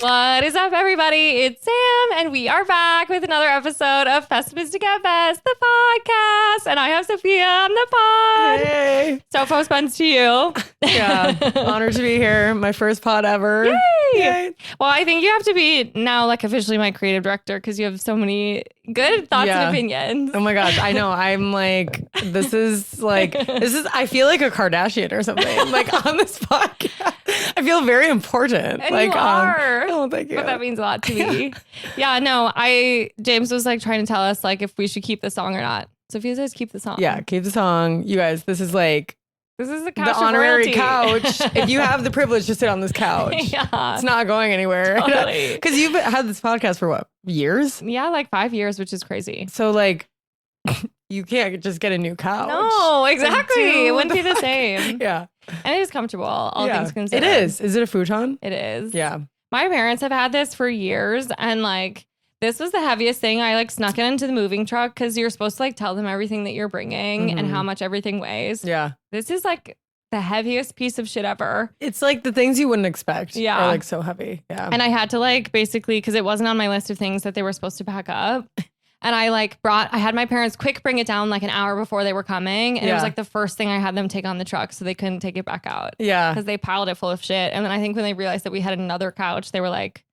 What is up, everybody? It's Sam, and we are back with another episode of Pessimistic at Best, the podcast. And I have Sophia on the pod. Hey. So, post buns to you. Yeah. Honored to be here. My first pod ever. Yay. Yay. Well, I think you have to be now like officially my creative director because you have so many good thoughts and opinions. Oh my gosh. I know. I'm like, I feel like a Kardashian or something, like on this podcast. I feel very important. And like, you are. Oh, thank you. But that means a lot to me. Yeah, no, James was like trying to tell us like if we should keep the song or not. Sophia says keep the song. Yeah, keep the song. You guys, this is the couch honorary of couch. If you have the privilege to sit on this couch, yeah. It's not going anywhere. Totally. Because you've had this podcast for what, years? Yeah, like 5 years, which is crazy. So like, you can't just get a new couch. No, exactly. It wouldn't be the same. Yeah. And it is comfortable, all things considered. It is. Is it a futon? It is. Yeah. My parents have had this for years, and like this was the heaviest thing. I like snuck it into the moving truck because you're supposed to like tell them everything that you're bringing and how much everything weighs. Yeah. This is like the heaviest piece of shit ever. It's like the things you wouldn't expect are like so heavy. Yeah. And I had to like basically, because it wasn't on my list of things that they were supposed to pack up. And I had my parents quick bring it down like an hour before they were coming. And it was like the first thing I had them take on the truck so they couldn't take it back out. Yeah. Because they piled it full of shit. And then I think when they realized that we had another couch, they were like,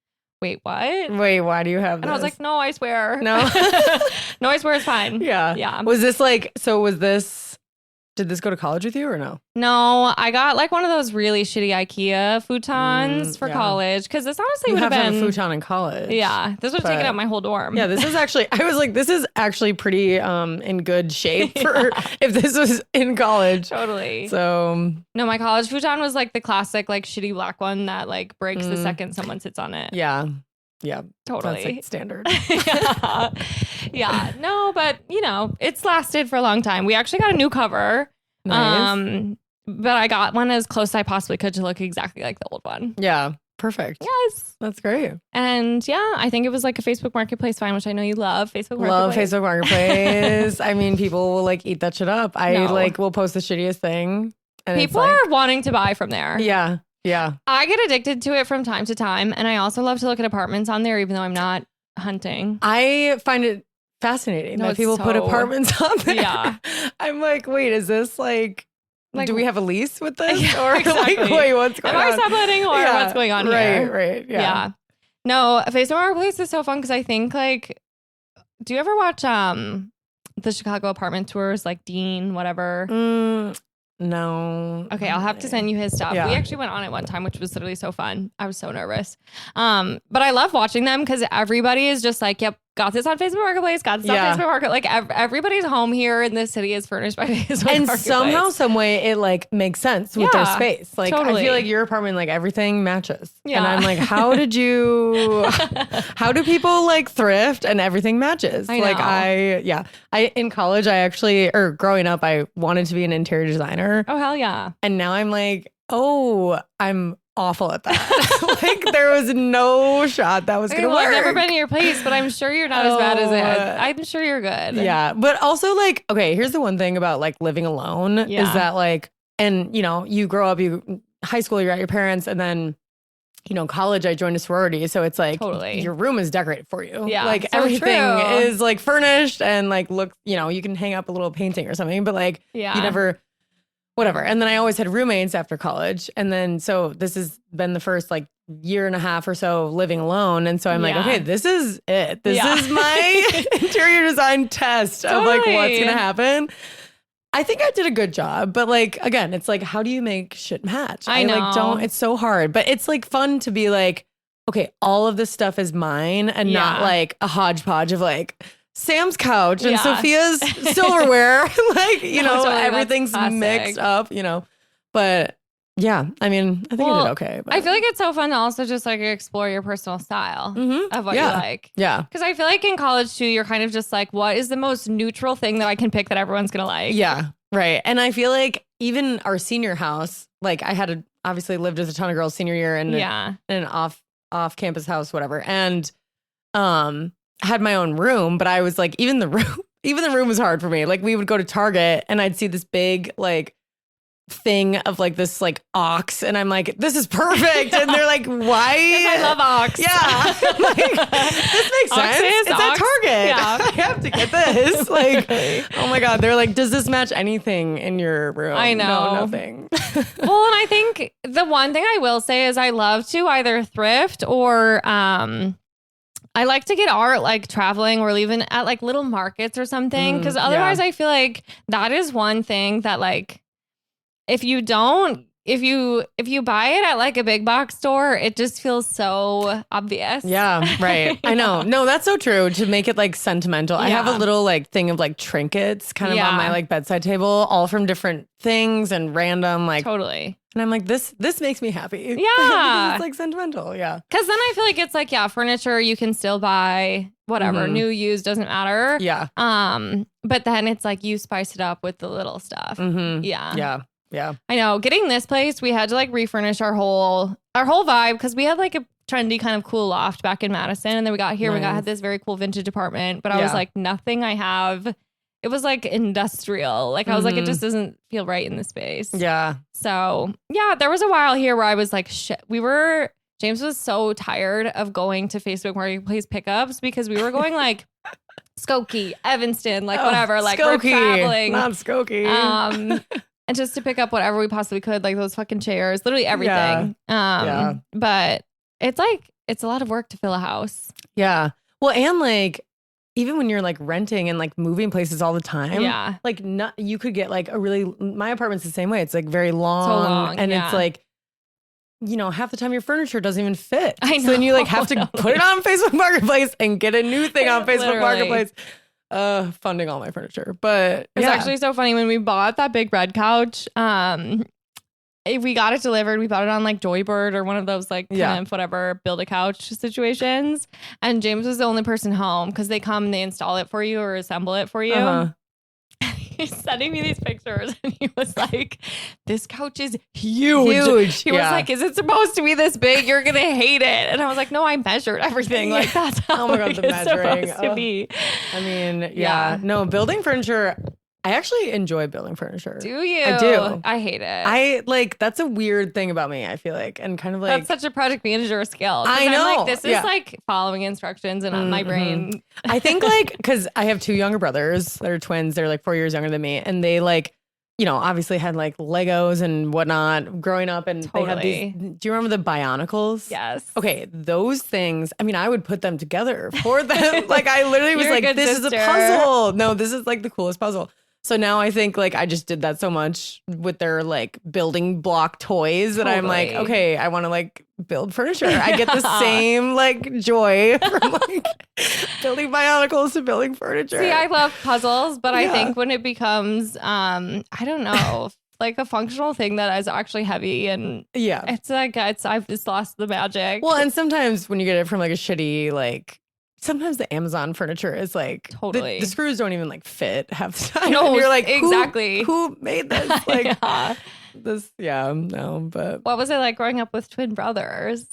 wait, what? Wait, why do you have this? And I was like, no, I swear. No. No, I swear it's fine. Yeah. Yeah. Did this go to college with you or no? No, I got like one of those really shitty IKEA futons for college. Because this honestly you would have been a futon in college. Yeah. This would have taken up my whole dorm. Yeah, this is actually pretty in good shape for if this was in college. Totally. So no, my college futon was like the classic, like shitty black one that like breaks the second someone sits on it. Yeah. Yeah. Totally. That's like standard. Yeah. Yeah. No, but you know, it's lasted for a long time. We actually got a new cover. Nice. But I got one as close as I possibly could to look exactly like the old one. Yeah. Perfect. Yes. That's great. And yeah, I think it was like a Facebook Marketplace find, which I know you love. Facebook Marketplace. Love Facebook Marketplace. I mean, people will like eat that shit up. I No. like will post the shittiest thing. And People are wanting to buy from there. Yeah. Yeah. I get addicted to it from time to time. And I also love to look at apartments on there, even though I'm not hunting. I find it fascinating that people put apartments on there. Yeah. I'm like, wait, is this like do we have a lease with this? Yeah, or exactly. like, wait, what's going on? Am I subletting or what's going on here? Right. Yeah. No, Facebook Marketplace is so fun because I think like, do you ever watch the Chicago apartment tours, like Dean, whatever? No. Okay, I'll have to send you his stuff. Yeah. We actually went on it one time, which was literally so fun. I was so nervous. But I love watching them because everybody is just like, yep, got this on Facebook Marketplace, got this on Facebook Market. Like everybody's home here in this city is furnished by Facebook And Marketplace. somehow, some way, it like makes sense with their space. Like totally. I feel like your apartment, like everything matches. Yeah. And I'm like, how do people like thrift and everything matches? I know. Like in college, growing up, I wanted to be an interior designer. Oh, hell yeah. And now I'm like, I'm awful at that. Like there was no shot that was going to work. I've never been to your place, but I'm sure you're not as bad as it. I'm sure you're good. Yeah. But also like, okay, here's the one thing about like living alone is that like, and you know, you grow up, high school, you're at your parents, and then, you know, college, I joined a sorority. So it's like your room is decorated for you. Yeah. Like so everything true. is like furnished and like, look, you know, you can hang up a little painting or something, but like you never, whatever. And then I always had roommates after college. And then, so this has been the first like year and a half or so living alone. And so I'm like, okay, this is it. This is my interior design test of like what's going to happen. I think I did a good job, but like, again, it's like, how do you make shit match? I know. Like, it's so hard, but it's like fun to be like, okay, all of this stuff is mine and not like a hodgepodge of like, Sam's couch and Sophia's silverware, like, you know, totally, everything's mixed up, you know, but yeah, I mean, I think I did okay. But. I feel like it's so fun to also just like explore your personal style of what you like. Yeah. Because I feel like in college too, you're kind of just like, what is the most neutral thing that I can pick that everyone's going to like? Yeah. Right. And I feel like even our senior house, like I had obviously lived with a ton of girls senior year in an off campus house, whatever. And, had my own room, but I was like, even the room was hard for me. Like we would go to Target and I'd see this big, like thing of like this like ox, and I'm like, this is perfect, and they're like, why? I love ox. Yeah, I'm like, this makes sense. It's at Target. Yeah. I have to get this. Like, oh my god, they're like, does this match anything in your room? I know, no, nothing. Well, and I think the one thing I will say is I love to either thrift or I like to get art like traveling or even at like little markets or something, because otherwise I feel like that is one thing that like if you buy it at like a big box store, it just feels so obvious. Yeah, right. I know. No, that's so true. To make it like sentimental. Yeah. I have a little like thing of like trinkets kind of on my like bedside table, all from different things and random like totally. And I'm like, this makes me happy. Yeah. It's like sentimental. Yeah. Because then I feel like it's like, furniture you can still buy whatever, new, used, doesn't matter. Yeah. But then it's like you spice it up with the little stuff. Mm-hmm. Yeah. Yeah. Yeah. I know. Getting this place, we had to like refurnish our whole vibe, because we had like a trendy kind of cool loft back in Madison. And then we got here, had this very cool vintage apartment. But I was like, nothing I have. It was like industrial. Like I was like, it just doesn't feel right in the space. Yeah. So yeah, there was a while here where I was like, shit, James was so tired of going to Facebook Marketplace pickups, because we were going like Skokie, Evanston, like whatever, like we're traveling. Not Skokie. And just to pick up whatever we possibly could, like those fucking chairs, literally everything. But it's like, it's a lot of work to fill a house. Yeah. Well, and like, even when you're like renting and like moving places all the time, like you could get like my apartment's the same way. It's like very long, so long and it's like, you know, half the time your furniture doesn't even fit. I know. So then you like have to put it on Facebook Marketplace and get a new thing on Facebook Marketplace. Funding all my furniture. But it's actually so funny when we bought that big red couch. We got it delivered. We bought it on like Joybird or one of those like kind of whatever build a couch situations. And James was the only person home, because they come and they install it for you or assemble it for you. He's sending me these pictures and he was like, this couch is huge. He was like, is it supposed to be this big? You're going to hate it. And I was like, no, I measured everything. Like that's how it's supposed to be. I mean, no, building furniture. I actually enjoy building furniture. Do you? I do. I hate it. That's a weird thing about me, I feel like. And kind of like. That's such a project manager skill. I know. I'm like, this is like following instructions and on my brain. I think like, because I have two younger brothers that are twins. They're like 4 years younger than me. And they like, you know, obviously had like Legos and whatnot growing up. And they had these. Do you remember the Bionicles? Yes. Okay. Those things. I mean, I would put them together for them. Like I literally was like, this is a puzzle. No, this is like the coolest puzzle. So now I think like I just did that so much with their like building block toys that I'm like, okay, I want to like build furniture. I get the same like joy from like building Bionicles to building furniture. See, I love puzzles, but I think when it becomes, I don't know, like a functional thing that is actually heavy and it's like, I've just lost the magic. Well, and sometimes when you get it from like a shitty, like, sometimes the Amazon furniture is like the screws don't even like fit half the time. No, and you're like, exactly. Who made this? Like but what was it like growing up with twin brothers?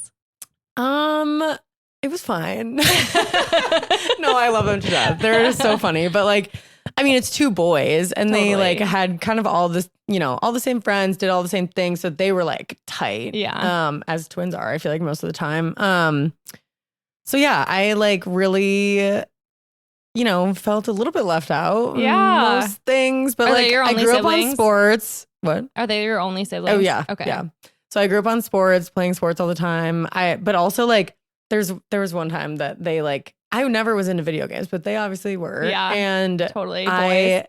It was fine. No, I love them to death. They're so funny. But like, I mean, it's two boys and they like had kind of all this, you know, all the same friends, did all the same things. So they were like tight. Yeah. As twins are, I feel like most of the time. So yeah, I like really, you know, felt a little bit left out. Yeah. Most things. But are like your only I grew siblings? up on sports. What? Are they your only siblings? Oh yeah. Okay. Yeah. So I grew up on sports, playing sports all the time. But also like there was one time that they like, I never was into video games, but they obviously were. Yeah. And totally. Boys.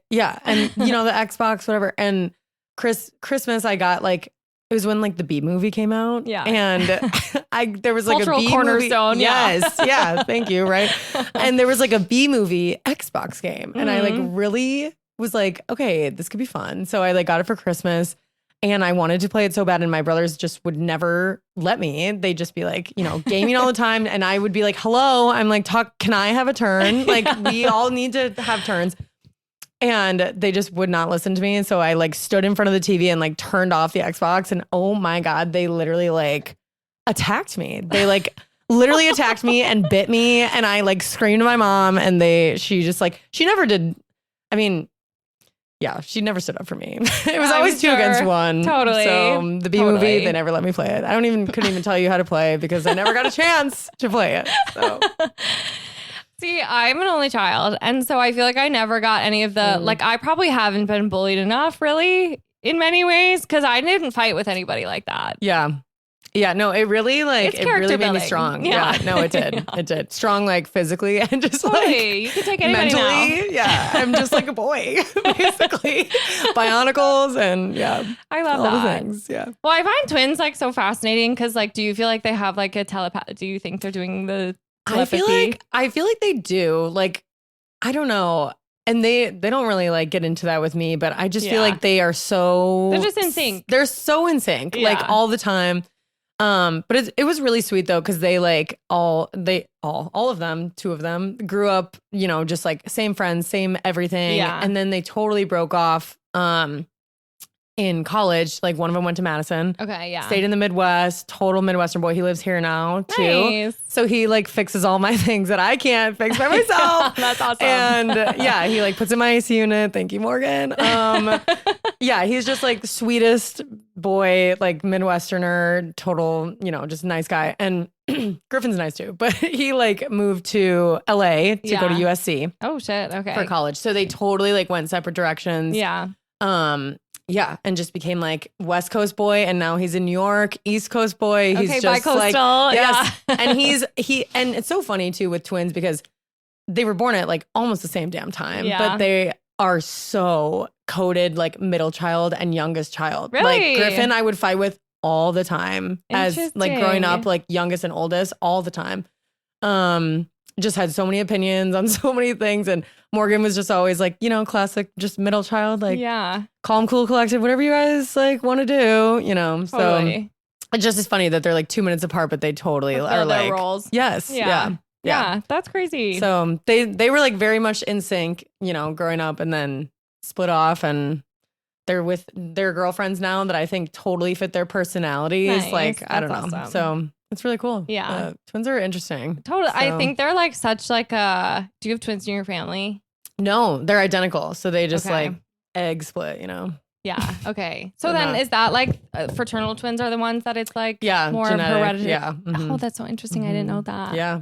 And you know, the Xbox, whatever. And Christmas I got like, it was when like the Bee movie came out. Yeah. And there was like cultural a Bee cornerstone. Movie. Yes. Yeah. Thank you. Right. And there was like a Bee movie Xbox game. And I like really was like, okay, this could be fun. So I like got it for Christmas and I wanted to play it so bad. And my brothers just would never let me. They'd just be like, you know, gaming all the time. And I would be like, hello, I'm like, can I have a turn? Like we all need to have turns. And they just would not listen to me. And so I like stood in front of the TV and like turned off the Xbox. And oh my God, they literally like attacked me. They like literally attacked me and bit me. And I like screamed to my mom and she just like, she never did. I mean, yeah, she never stood up for me. It was always 2 against 1. Totally. So the B movie, they never let me play it. I couldn't even tell you how to play because I never got a chance to play it. So. See, I'm an only child. And so I feel like I never got any of the, like, I probably haven't been bullied enough, really, in many ways, because I didn't fight with anybody like that. Yeah. Yeah, no, it really made me strong. Yeah. No, it did. Yeah. It did. Strong, like physically and just totally. You can take anybody mentally. Now. Yeah. I'm just like a boy, basically. Bionicles and I love all that. the things. Yeah. Well, I find twins like so fascinating because like, do you feel like they have like a telepath? Do you think they're doing the telepathy? I feel like they do. Like, I don't know. And they don't really like get into that with me, but I just feel like they are so... They're just in sync. They're so in sync, like all the time. But it was really sweet though, because they like all of them, 2 of them grew up, you know, just like same friends, same everything. Yeah. And then they totally broke off in college. Like one of them went to Madison. Okay, yeah. Stayed in the Midwest, total Midwestern boy. He lives here now too. Nice. So he like fixes all my things that I can't fix by myself. That's awesome. And he like puts in my AC unit. Thank you, Morgan. Yeah, he's just like the sweetest boy, like Midwesterner, total, you know, just nice guy. And Griffin's nice too, but he like moved to LA to go to USC. Oh shit. Okay. For college. So they totally like went separate directions. Yeah. Yeah, and just became like West Coast boy, and now he's in New York, East Coast boy. He's just bi-coastal, like, yes. And and it's so funny too with twins because they were born at like almost the same damn time, but they are so coded like middle child and youngest child. Really? Like Griffin, I would fight with all the time as like growing up, like youngest and oldest all the time. Just had so many opinions on so many things, and Morgan was just always like, you know, classic, just middle child, like calm, cool, collected, whatever you guys like want to do, you know. Totally. So it just is funny that they're like 2 minutes apart, but they totally are like roles. Yes, yeah, that's crazy. So they were like very much in sync, you know, growing up, and then split off, and they're with their girlfriends now that I think totally fit their personalities. Nice. Like I don't know, awesome. so. It's really cool. Yeah. Twins are interesting. Totally. So. I think they're like such like a... Do you have twins in your family? No, they're identical. So they just like egg split, you know? Yeah. Okay. So then is that like fraternal twins are the ones that it's like more genetic, hereditary? Yeah. Mm-hmm. Oh, that's so interesting. I didn't know that. Yeah.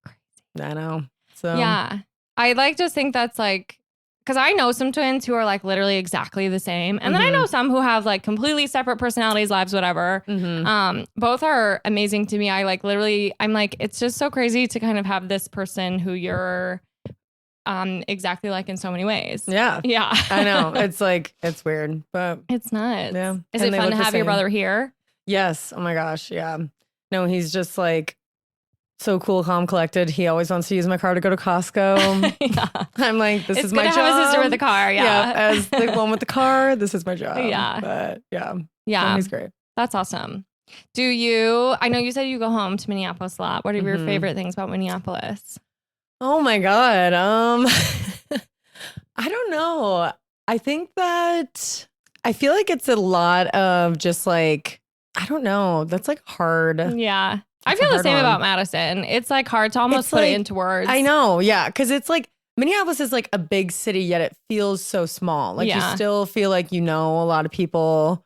Crazy. I know. So yeah. I like just think that's like... Because I know some twins who are like literally exactly the same. And then I know some who have like completely separate personalities, lives, whatever. Both are amazing to me. I like literally, I'm like, it's just so crazy to kind of have this person who you're exactly like in so many ways. Yeah. Yeah. I know. It's like, it's weird, but it's nuts. Yeah. Is it fun to have your brother here? Yes. Oh my gosh. Yeah. No, he's just like, so cool, calm, collected. He always wants to use my car to go to Costco. I'm like, this is my job. It's good to have a sister with a car. Yeah. As the one with the car, this is my job. Yeah. But yeah. Yeah. He's great. That's awesome. I know you said you go home to Minneapolis a lot. What are your favorite things about Minneapolis? Oh my God. I don't know. I think that I feel like it's a lot of just like, I don't know. That's like hard. Yeah. I feel the same about Madison. It's like hard to almost put it into words. I know. Yeah. Cause it's like Minneapolis is like a big city, yet it feels so small. Like you still feel like you know a lot of people.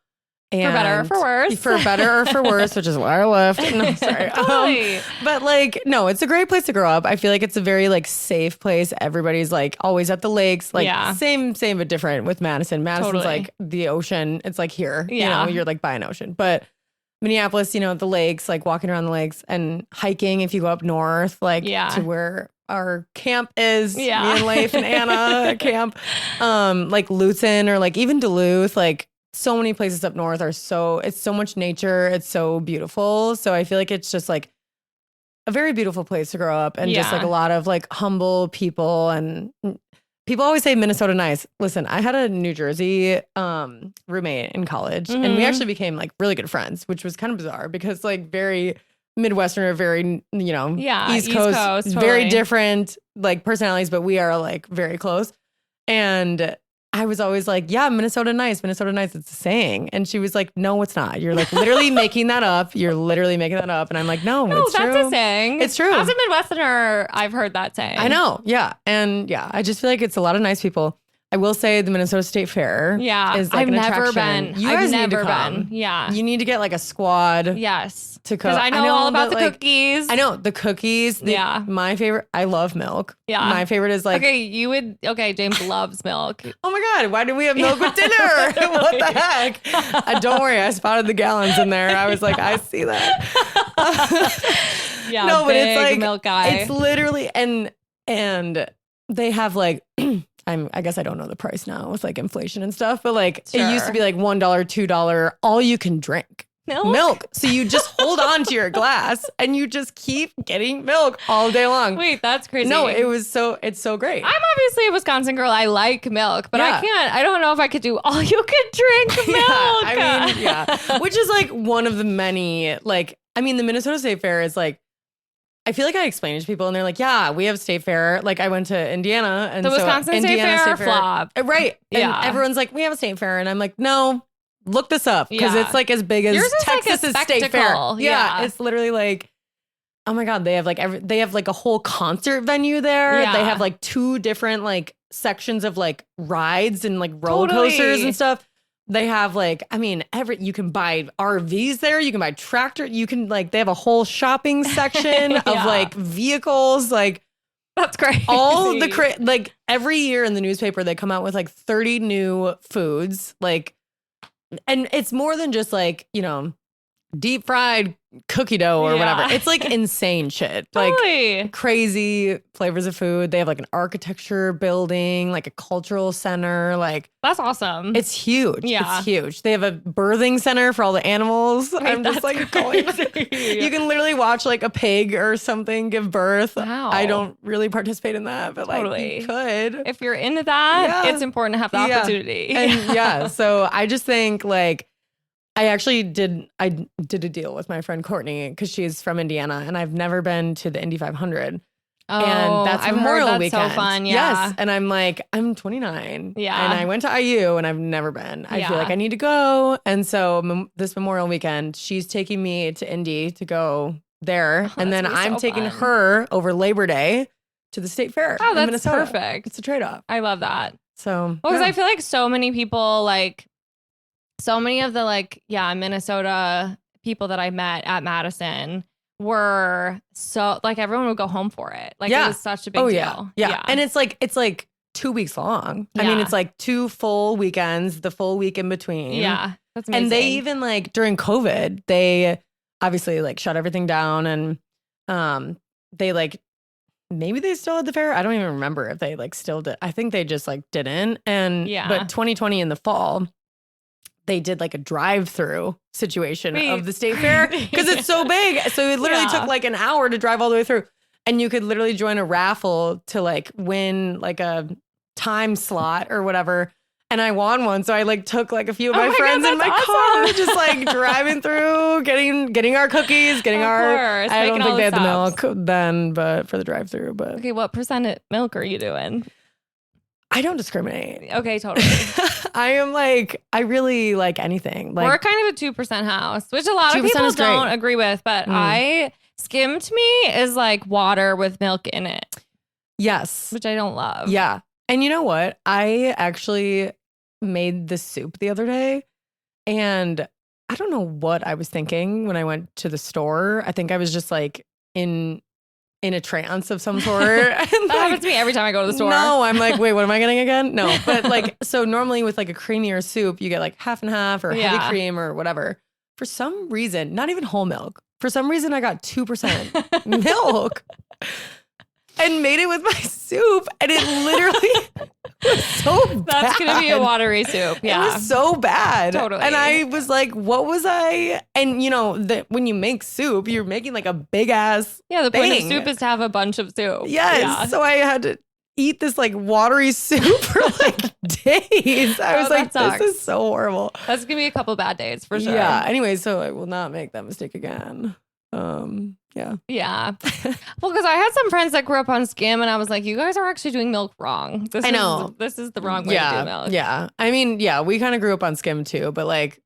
And for better or for worse. For better or for worse, which is why I left. No, sorry. Totally. But like, no, it's a great place to grow up. I feel like it's a very like safe place. Everybody's like always at the lakes. Like same but different with Madison. Madison's like the ocean. It's like here. You know, you're like by an ocean. But Minneapolis, you know, the lakes, like walking around the lakes and hiking if you go up north, like to where our camp is. Me and Leif and Anna camp. Like Luton or like even Duluth, like so many places up north it's so much nature. It's so beautiful. So I feel like it's just like a very beautiful place to grow up and just like a lot of like humble people. And people always say Minnesota nice. Listen, I had a New Jersey roommate in college and we actually became like really good friends, which was kind of bizarre because like very Midwestern or very, you know, East Coast totally. Very different like personalities, but we are like very close. And I was always like, yeah, Minnesota nice. It's a saying. And she was like, no, it's not. You're like literally making that up. You're literally making that up. And I'm like, no, it's true. That's a saying. It's true. As a Midwesterner, I've heard that saying. I know. Yeah. And yeah, I just feel like it's a lot of nice people. I will say the Minnesota State Fair. Yeah. is like I've an never attraction. been. You guys I've need to never come. been. Yeah. You need to get like a squad. Yes. To because I know all about the like, cookies. I know the cookies. Yeah. My favorite. I love milk. Yeah. My favorite is like. Okay, James loves milk. Oh my God, why did we have milk with dinner? What the heck? Don't worry, I spotted the gallons in there. I was like, I see that. Yeah, no, but it's like milk guy. It's literally and they have like I guess I don't know the price now with like inflation and stuff, but like it used to be like $1, $2, all you can drink. Milk. So you just hold on to your glass and you just keep getting milk all day long. Wait, that's crazy. No, it's so great. I'm obviously a Wisconsin girl. I like milk, but I don't know if I could do all you could drink milk. Which is like one of the many, like, I mean, the Minnesota State Fair is like, I feel like I explain it to people and they're like, yeah, we have State Fair. Like I went to Indiana and the Wisconsin State Fair flop. Right. Yeah. And everyone's like, we have a State Fair. And I'm like, no. Look this up because it's like as big as Texas's like State Fair. Yeah, it's literally like, oh my God, they have like a whole concert venue there. Yeah. They have like 2 different like sections of like rides and like roller coasters and stuff. They have like, I mean, you can buy RVs there. You can buy tractor. You can like, they have a whole shopping section of like vehicles. Like that's crazy. All the like every year in the newspaper, they come out with like 30 new foods. Like, and it's more than just like, you know, deep fried cookie dough or whatever. It's like insane shit. Like crazy flavors of food. They have like an architecture building, like a cultural center. Like that's awesome. It's huge. Yeah. It's huge. They have a birthing center for all the animals. I'm just like going. You can literally watch like a pig or something give birth. Wow. I don't really participate in that, but like you could. If you're into that, it's important to have the opportunity. And so I just think like I actually did a deal with my friend Courtney because she's from Indiana and I've never been to the Indy 500. Oh, and that's Memorial Weekend. So fun. Yeah. Yes. And I'm like, I'm 29. Yeah. And I went to IU and I've never been. I feel like I need to go. And so this Memorial Weekend, she's taking me to Indy to go there. And then I'm taking her over Labor Day to the State Fair. Oh, in that's Minnesota. perfect. It's a trade-off. I love that. So, because I feel like so many people like, so many of the like, Minnesota people that I met at Madison were so like everyone would go home for it. Like it was such a big deal. Yeah. And it's like 2 weeks long. I mean, it's like 2 full weekends, the full week in between. Yeah. That's amazing. And they even like during COVID, they obviously like shut everything down and they like maybe they still had the fair. I don't even remember if they like still did. I think they just like didn't. And but 2020 in the fall, they did like a drive-through situation of the State Fair because it's so big. So it literally took like an hour to drive all the way through. And you could literally join a raffle to like win like a time slot or whatever. And I won one. So I like took like a few of my friends in my car, just like driving through, getting our cookies, getting I don't think they had the milk then, but for the drive-through. But okay, what % milk are you doing? I don't discriminate. Okay, totally. I really like anything. Like, we're kind of a 2% house, which a lot of people don't agree with, but skim to me is like water with milk in it. Yes. Which I don't love. Yeah. And you know what? I actually made this soup the other day and I don't know what I was thinking when I went to the store. I think I was just like in a trance of some sort. That happens to me every time I go to the store. No, I'm like, wait, what am I getting again? No, but like, so normally with like a creamier soup, you get like half and half or heavy cream or whatever. For some reason, not even whole milk. For some reason, I got 2% milk and made it with my soup. And it literally was so bad. That's going to be a watery soup. Yeah. It was so bad. Totally. And I was like, what was I? And you know, when you make soup, you're making like a big ass the point of soup is to have a bunch of soup. Yes. Yeah. So I had to eat this like watery soup for like days. I was like, this is so horrible. That's going to be a couple bad days for sure. Yeah. Anyway, so I will not make that mistake again. Yeah. Well, because I had some friends that grew up on skim and I was like, you guys are actually doing milk wrong. I know. This is the wrong way to do milk. Yeah. I mean, we kind of grew up on skim too, but like,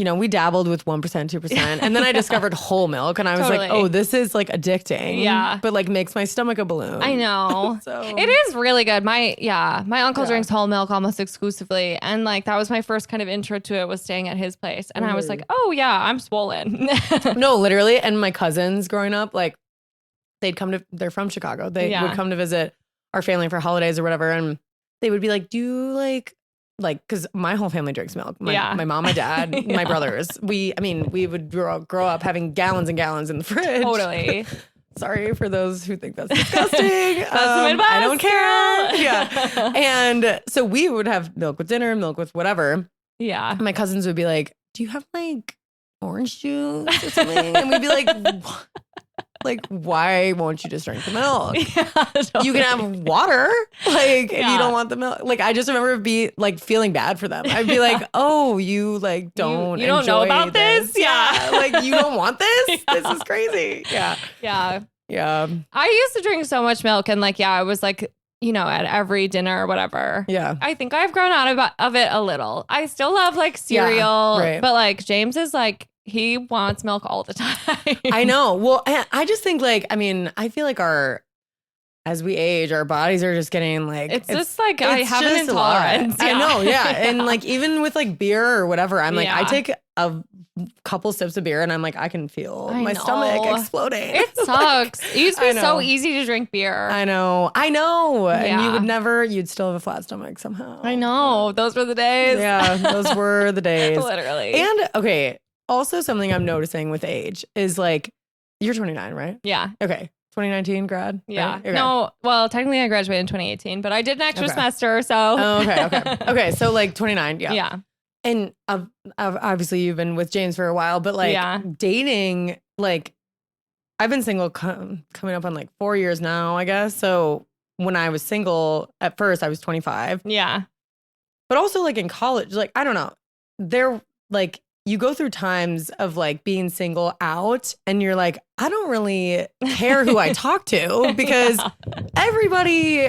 we dabbled with 1%, 2%. And then I discovered whole milk and I was like, oh, this is like addicting. Yeah. But like makes my stomach a balloon. I know. It is really good. My uncle drinks whole milk almost exclusively. And like, that was my first kind of intro to it, was staying at his place. And I was like, oh yeah, I'm swollen. No, literally. And my cousins growing up, like they're from Chicago. They would come to visit our family for holidays or whatever. And they would be like, do you like, because my whole family drinks milk. My mom, my dad, my brothers. We would grow up having gallons and gallons in the fridge. Totally. Sorry for those who think that's disgusting. That's the Midwest, I don't care. girl. Yeah. And so we would have milk with dinner, milk with whatever. Yeah. My cousins would be like, do you have like orange juice or something? And we'd be like, what? Like, why won't you just drink the milk? Yeah, totally. You can have water, like, if you don't want the milk. Like, I just remember feeling bad for them. I'd be like, oh, you like don't you don't know about this? Yeah. Like, you don't want this? Yeah. This is crazy. Yeah. Yeah. Yeah. I used to drink so much milk and like, I was like, at every dinner or whatever. Yeah. I think I've grown out of it a little. I still love like cereal, but like James is like, he wants milk all the time. I know. Well, I just think like, I feel like as we age, our bodies are just getting like, it's just like, I have an intolerance. Yeah. I know. Yeah. And like, even with like beer or whatever, I'm like, I take a couple sips of beer and I'm like, I can feel my stomach exploding. It sucks. It used to be so easy to drink beer. I know. And you'd still have a flat stomach somehow. I know. Those were the days. Yeah. Those were the days. Literally. And okay. Also, something I'm noticing with age is like, you're 29, right? Yeah. Okay. 2019 grad? Yeah. Right? Okay. No, well, technically I graduated in 2018, but I did an extra semester, so. Oh, okay. Okay, so like 29, yeah. Yeah. And obviously you've been with James for a while, but like dating, like I've been single coming up on like 4 years now, I guess. So when I was single, at first I was 25. Yeah. But also like in college, like, I don't know. You go through times of like being single out and you're like, I don't really care who I talk to because everybody,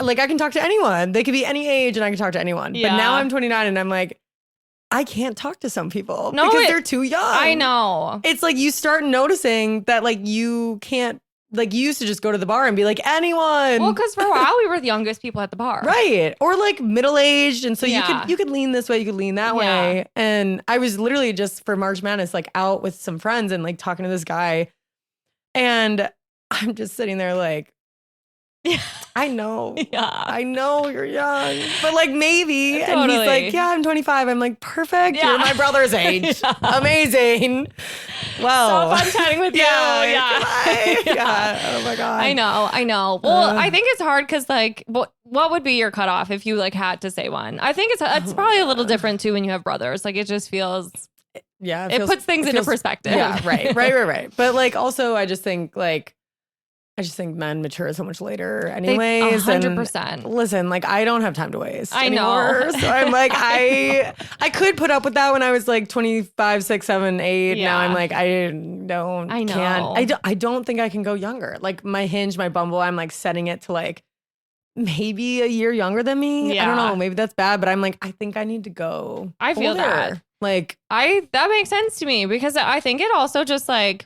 like I can talk to anyone. They could be any age and I can talk to anyone. Yeah. But now I'm 29 and I'm like, I can't talk to some people because they're too young. I know. It's like you start noticing that like you can't, like you used to just go to the bar and be like, anyone. Well, because for a while we were the youngest people at the bar. Right. Or like middle-aged. And so you could lean this way, you could lean that way. And I was literally just for March Madness, like out with some friends and like talking to this guy. And I'm just sitting there like, I know. Yeah. I know you're young. But like maybe. Totally. And he's like, yeah, I'm 25. I'm like, perfect. Yeah. You're my brother's age. Amazing. Wow. So fun chatting with you. Yeah. Oh my God. I know. Well, I think it's hard because like, what would be your cutoff if you like had to say one? I think it's probably a little different too when you have brothers. Like it just feels. Yeah. It puts things into perspective. Yeah. Right. But like also I just think men mature so much later anyways. 100%. And listen, like I don't have time to waste anymore. So I'm like, I could put up with that when I was like 25, 6, 7, 8. Yeah. Now I'm like, I don't think I can go younger. Like my Hinge, my Bumble, I'm like setting it to like maybe a year younger than me. Yeah. I don't know. Maybe that's bad, but I'm like, I think I need to go. I feel older. that. Like that makes sense to me because I think it also just like,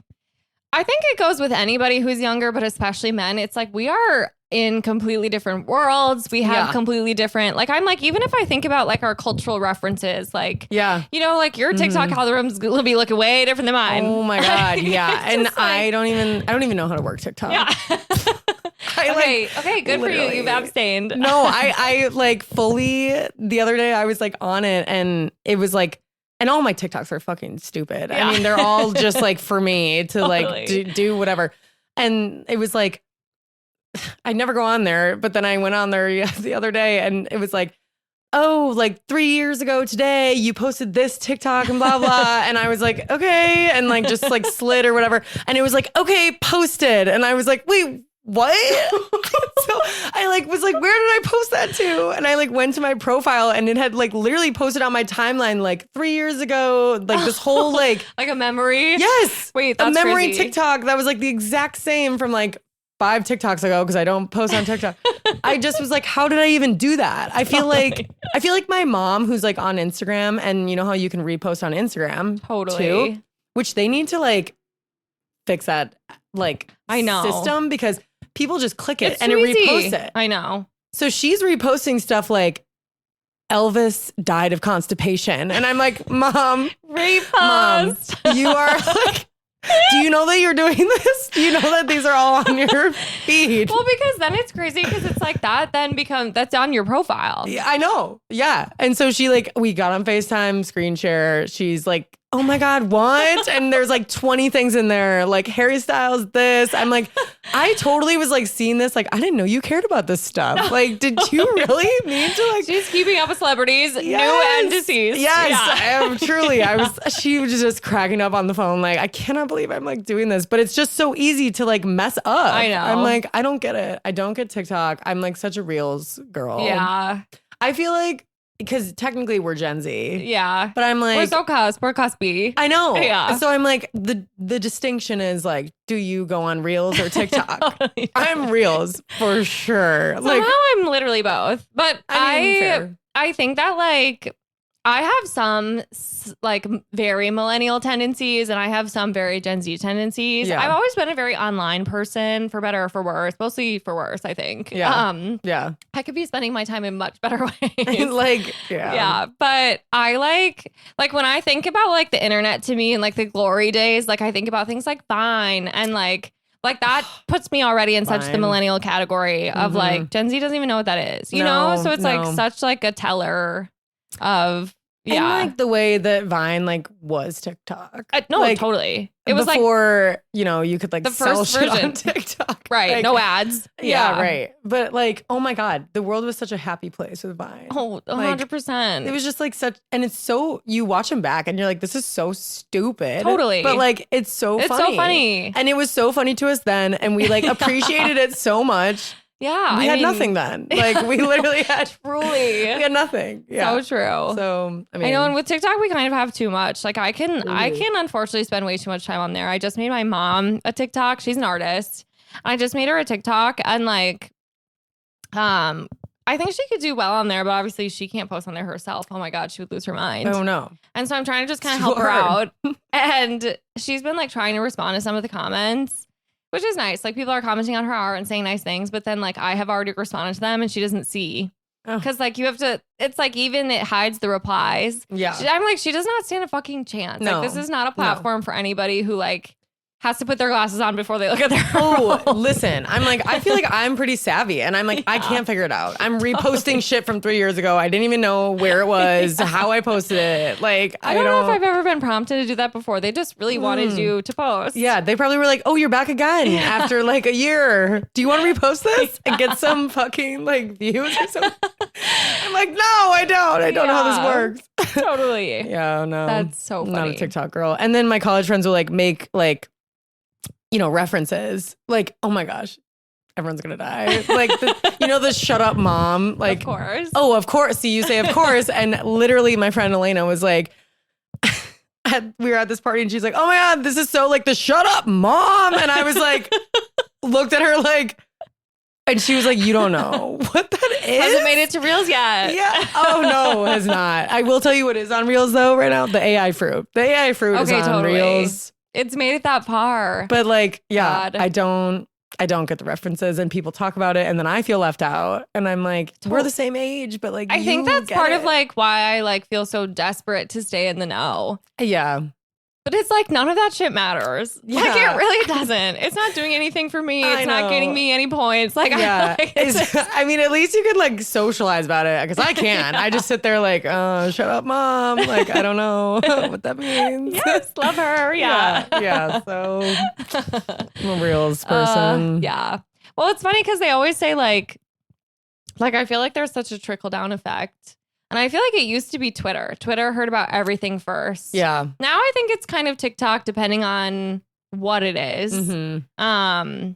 I think it goes with anybody who's younger, but especially men. It's like we are in completely different worlds. We have completely different, like, I'm like, even if I think about like our cultural references, like, like your TikTok algorithm's gonna be looking way different than mine. Oh my God. Yeah. And like, I don't even know how to work TikTok. Yeah. Okay. Good for you. You've abstained. No, I like fully the other day I was like on it and it was like, and all my TikToks are fucking stupid. Yeah. I mean, they're all just like for me to like do whatever. And it was like, I never go on there, but then I went on there the other day and it was like, oh, like 3 years ago today, you posted this TikTok and blah, blah. And I was like, okay. And like just like slid or whatever. And it was like, okay, posted. And I was like, wait, what? So I like was like, where did I post that to? And I like went to my profile and it had like literally posted on my timeline like 3 years ago, like this whole like like a memory. Yes. Wait, that's a memory crazy. TikTok that was like the exact same from like 5 TikToks ago because I don't post on TikTok. I just was like, how did I even do that? I feel like my mom who's like on Instagram, and you know how you can repost on Instagram too, which they need to like fix that like system, because people just click it and it reposts it. I know. So she's reposting stuff like Elvis died of constipation, and I'm like, Mom, repost. Mom, you are like, do you know that you're doing this? Do you know that these are all on your feed? Well, because then it's crazy because it's like that then that's on your profile. Yeah, I know. Yeah. And so she like, we got on FaceTime, screen share. She's like, oh my God, what? And there's like 20 things in there, like Harry Styles, this. I'm like, I totally was like seeing this. Like, I didn't know you cared about this stuff. Like, did you really mean to like? She's keeping up with celebrities, new and deceased. Yes, I am truly. She was just cracking up on the phone. Like, I cannot believe I'm like doing this, but it's just so easy to like mess up. I know. I'm like, I don't get it. I don't get TikTok. I'm like such a Reels girl. Yeah. I feel like, because technically we're Gen Z. Yeah. But I'm like, we're so cusp. We're cuspy. I know. Yeah. So I'm like, the distinction is like, do you go on Reels or TikTok? I'm Reels for sure. Somehow like, I'm literally both. But I think that like I have some like very millennial tendencies and I have some very Gen Z tendencies. Yeah. I've always been a very online person, for better or for worse, mostly for worse, I think. Yeah. Yeah. I could be spending my time in much better ways. Like, yeah. Yeah. But I like when I think about like the internet to me and like the glory days, like I think about things like Vine and like that puts me already in such the millennial category of like Gen Z doesn't even know what that is, you know? So it's like such like a teller of and like the way that Vine like was TikTok. No, like, totally. It was before, like, you know, you could like the sell first shit version on TikTok. Right. Like, no ads. Yeah, right. But like, oh my God, the world was such a happy place with Vine. Oh, 100%. It was just like such, and it's so, you watch them back and you're like, this is so stupid. Totally. But like, it's so funny. And it was so funny to us then. And we like appreciated it so much. Yeah. We had nothing then. Like we literally had we had nothing. Yeah. So true. So I mean, I know, and with TikTok we kind of have too much. Like I can unfortunately spend way too much time on there. I just made my mom a TikTok. She's an artist. I just made her a TikTok and like I think she could do well on there, but obviously she can't post on there herself. Oh my God, she would lose her mind. Oh no. And so I'm trying to just kind of help her out. And she's been like trying to respond to some of the comments, which is nice. Like people are commenting on her art and saying nice things, but then like I have already responded to them and she doesn't see. Because like you have to, it's like even it hides the replies. Yeah. I'm like, she does not stand a fucking chance. No. Like this is not a platform for anybody who like has to put their glasses on before they look at their listen, I'm like, I feel like I'm pretty savvy and I'm like, I can't figure it out. I'm reposting shit from 3 years ago. I didn't even know where it was, how I posted it. Like, I don't know if I've ever been prompted to do that before. They just really wanted you to post. Yeah, they probably were like, oh, you're back again after like a year. Do you want to repost this and get some fucking like views or something? I'm like, no, I don't. I don't know how this works. Totally. Yeah, no. That's so funny. Not a TikTok girl. And then my college friends will like make like, you know, references like, oh my gosh, everyone's gonna die. Like, the shut up mom. Like, of course. Oh, of course. So you say, of course. And literally my friend Elena was like, we were at this party and she's like, oh my God, this is so like the shut up mom. And I was like, looked at her like, and she was like, you don't know what that is. Hasn't made it to Reels yet. Yeah. Oh no, has not. I will tell you what is on Reels though right now. The AI fruit. The AI fruit is on Reels. It's made it that far. But like, yeah, God. I don't get the references and people talk about it and then I feel left out and I'm like, we're the same age, but like, I think that's part of like why I like feel so desperate to stay in the know. Yeah. But it's like none of that shit matters. Yeah. Like it really doesn't. It's not doing anything for me. It's not getting me any points. Like, yeah. I mean, at least you could like socialize about it because I can't. I just sit there like, shut up, mom. Like, I don't know what that means. Yes, love her. Yeah. Yeah. So I'm a Reels person. Yeah. Well, it's funny because they always say like I feel like there's such a trickle down effect. And I feel like it used to be Twitter. Twitter heard about everything first. Yeah. Now I think it's kind of TikTok, depending on what it is. Mm-hmm.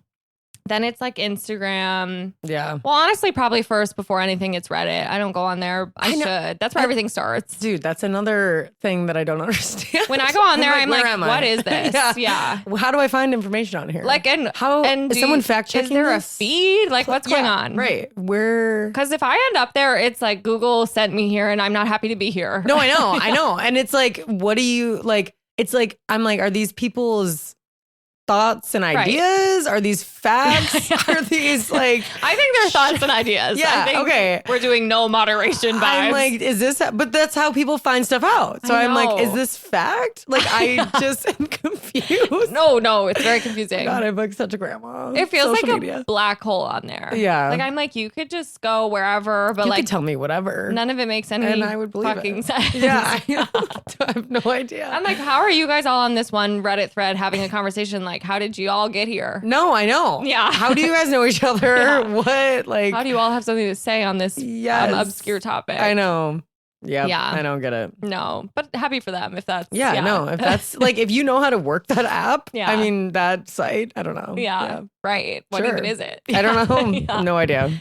Then it's like Instagram. Yeah. Well, honestly, probably first before anything, it's Reddit. I don't go on there. I should. That's where everything starts. Dude, that's another thing that I don't understand. When I go on there, I'm like, what is this? Yeah. How do I find information on here? Like, and is someone fact checking? Is there this? a feed? Like, what's going on? Right. Where? Because if I end up there, it's like Google sent me here and I'm not happy to be here. No, I know. And it's like, what do you like? It's like, I'm like, are these people's thoughts and ideas? Right. Are these facts? Are these like... I think they're thoughts and ideas. Yeah, I think okay. We're doing no moderation vibes. I'm like, is this... But that's how people find stuff out. So I'm like, is this fact? Like, I just am confused. No, it's very confusing. God, I'm like such a grandma. It feels like a black hole on there. Yeah. Like, I'm like, you could just go wherever, but you like... could tell me whatever. None of it makes any and I would believe fucking it. sense. Yeah, I have no idea. I'm like, how are you guys all on this one Reddit thread having a conversation? Like, how did you all get here? No, I know. Yeah. How do you guys know each other? Yeah. What? Like, how do you all have something to say on this obscure topic? I know. Yeah. I don't get it. No, but happy for them if that's... No, if that's like, if you know how to work that app, I mean, that site, I don't know. Yeah. Right. What even is it? I don't know. No idea.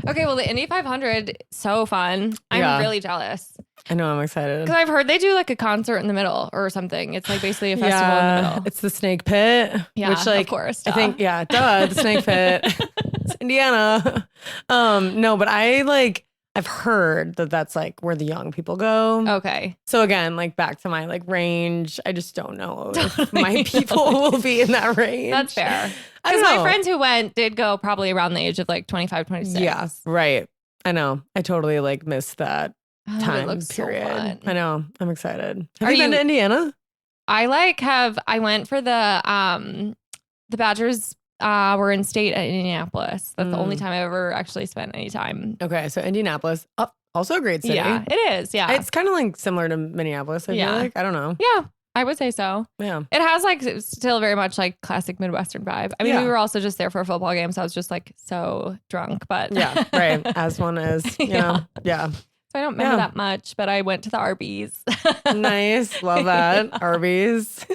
Okay, well, the Indy 500, so fun. I'm really jealous. I know, I'm excited. Because I've heard they do like a concert in the middle or something. It's like basically a festival in the middle. It's the Snake Pit. Yeah, which, like, of course. I think, the Snake Pit. It's Indiana. No, but I've heard that that's like where the young people go. Okay. So again, like back to my like range, I just don't know if my people will be in that range. That's fair. I don't know. know. My friends who went did go probably around the age of like 25, 26. Yeah, right. I know. I totally like missed that time looks period. So fun. I know. I'm excited. Have you been to Indiana? I went for the Badgers were in state at Indianapolis. That's the only time I ever actually spent any time. Okay, so Indianapolis, also a great city. Yeah, it is. Yeah, it's kind of like similar to Minneapolis. I feel like, I don't know. Yeah, I would say so. Yeah, it has like still very much like classic Midwestern vibe. I mean, we were also just there for a football game, so I was just like so drunk. But yeah, right, as one is. You know, yeah. So I don't remember that much, but I went to the Arby's. Nice, love that Arby's.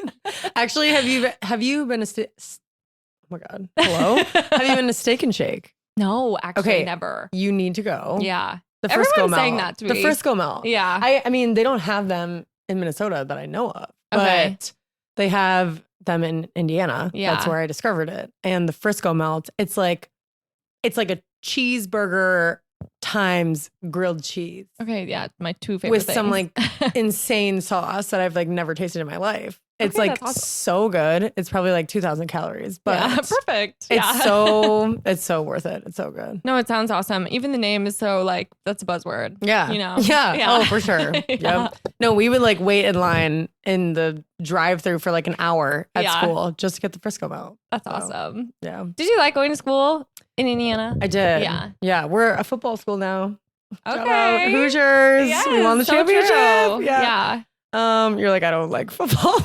Actually, have you been to? Oh my God, hello. Have you been to Steak and Shake? No, actually, never. You need to go. Yeah, the Frisco Everyone's Melt. saying that to me. The Frisco Melt. Yeah, I mean, they don't have them in Minnesota that I know of, but they have them in Indiana. Yeah, that's where I discovered it. And the Frisco Melt, it's like a cheeseburger times grilled cheese. Okay, yeah, my two favorite with things. some like insane sauce that I've like never tasted in my life. It's like awesome. So good. It's probably like 2,000 calories, but perfect. It's so worth it. It's so good. No, it sounds awesome. Even the name is so like, that's a buzzword. Yeah. You know? Yeah. Oh, for sure. Yep. No, we would like wait in line in the drive-through for like an hour at school just to get the Frisco Melt. That's awesome. Yeah. Did you like going to school in Indiana? I did. Yeah. Yeah. We're a football school now. Okay. Shout out Hoosiers. Yes, we won the championship. True. Yeah. You're like, I don't like football.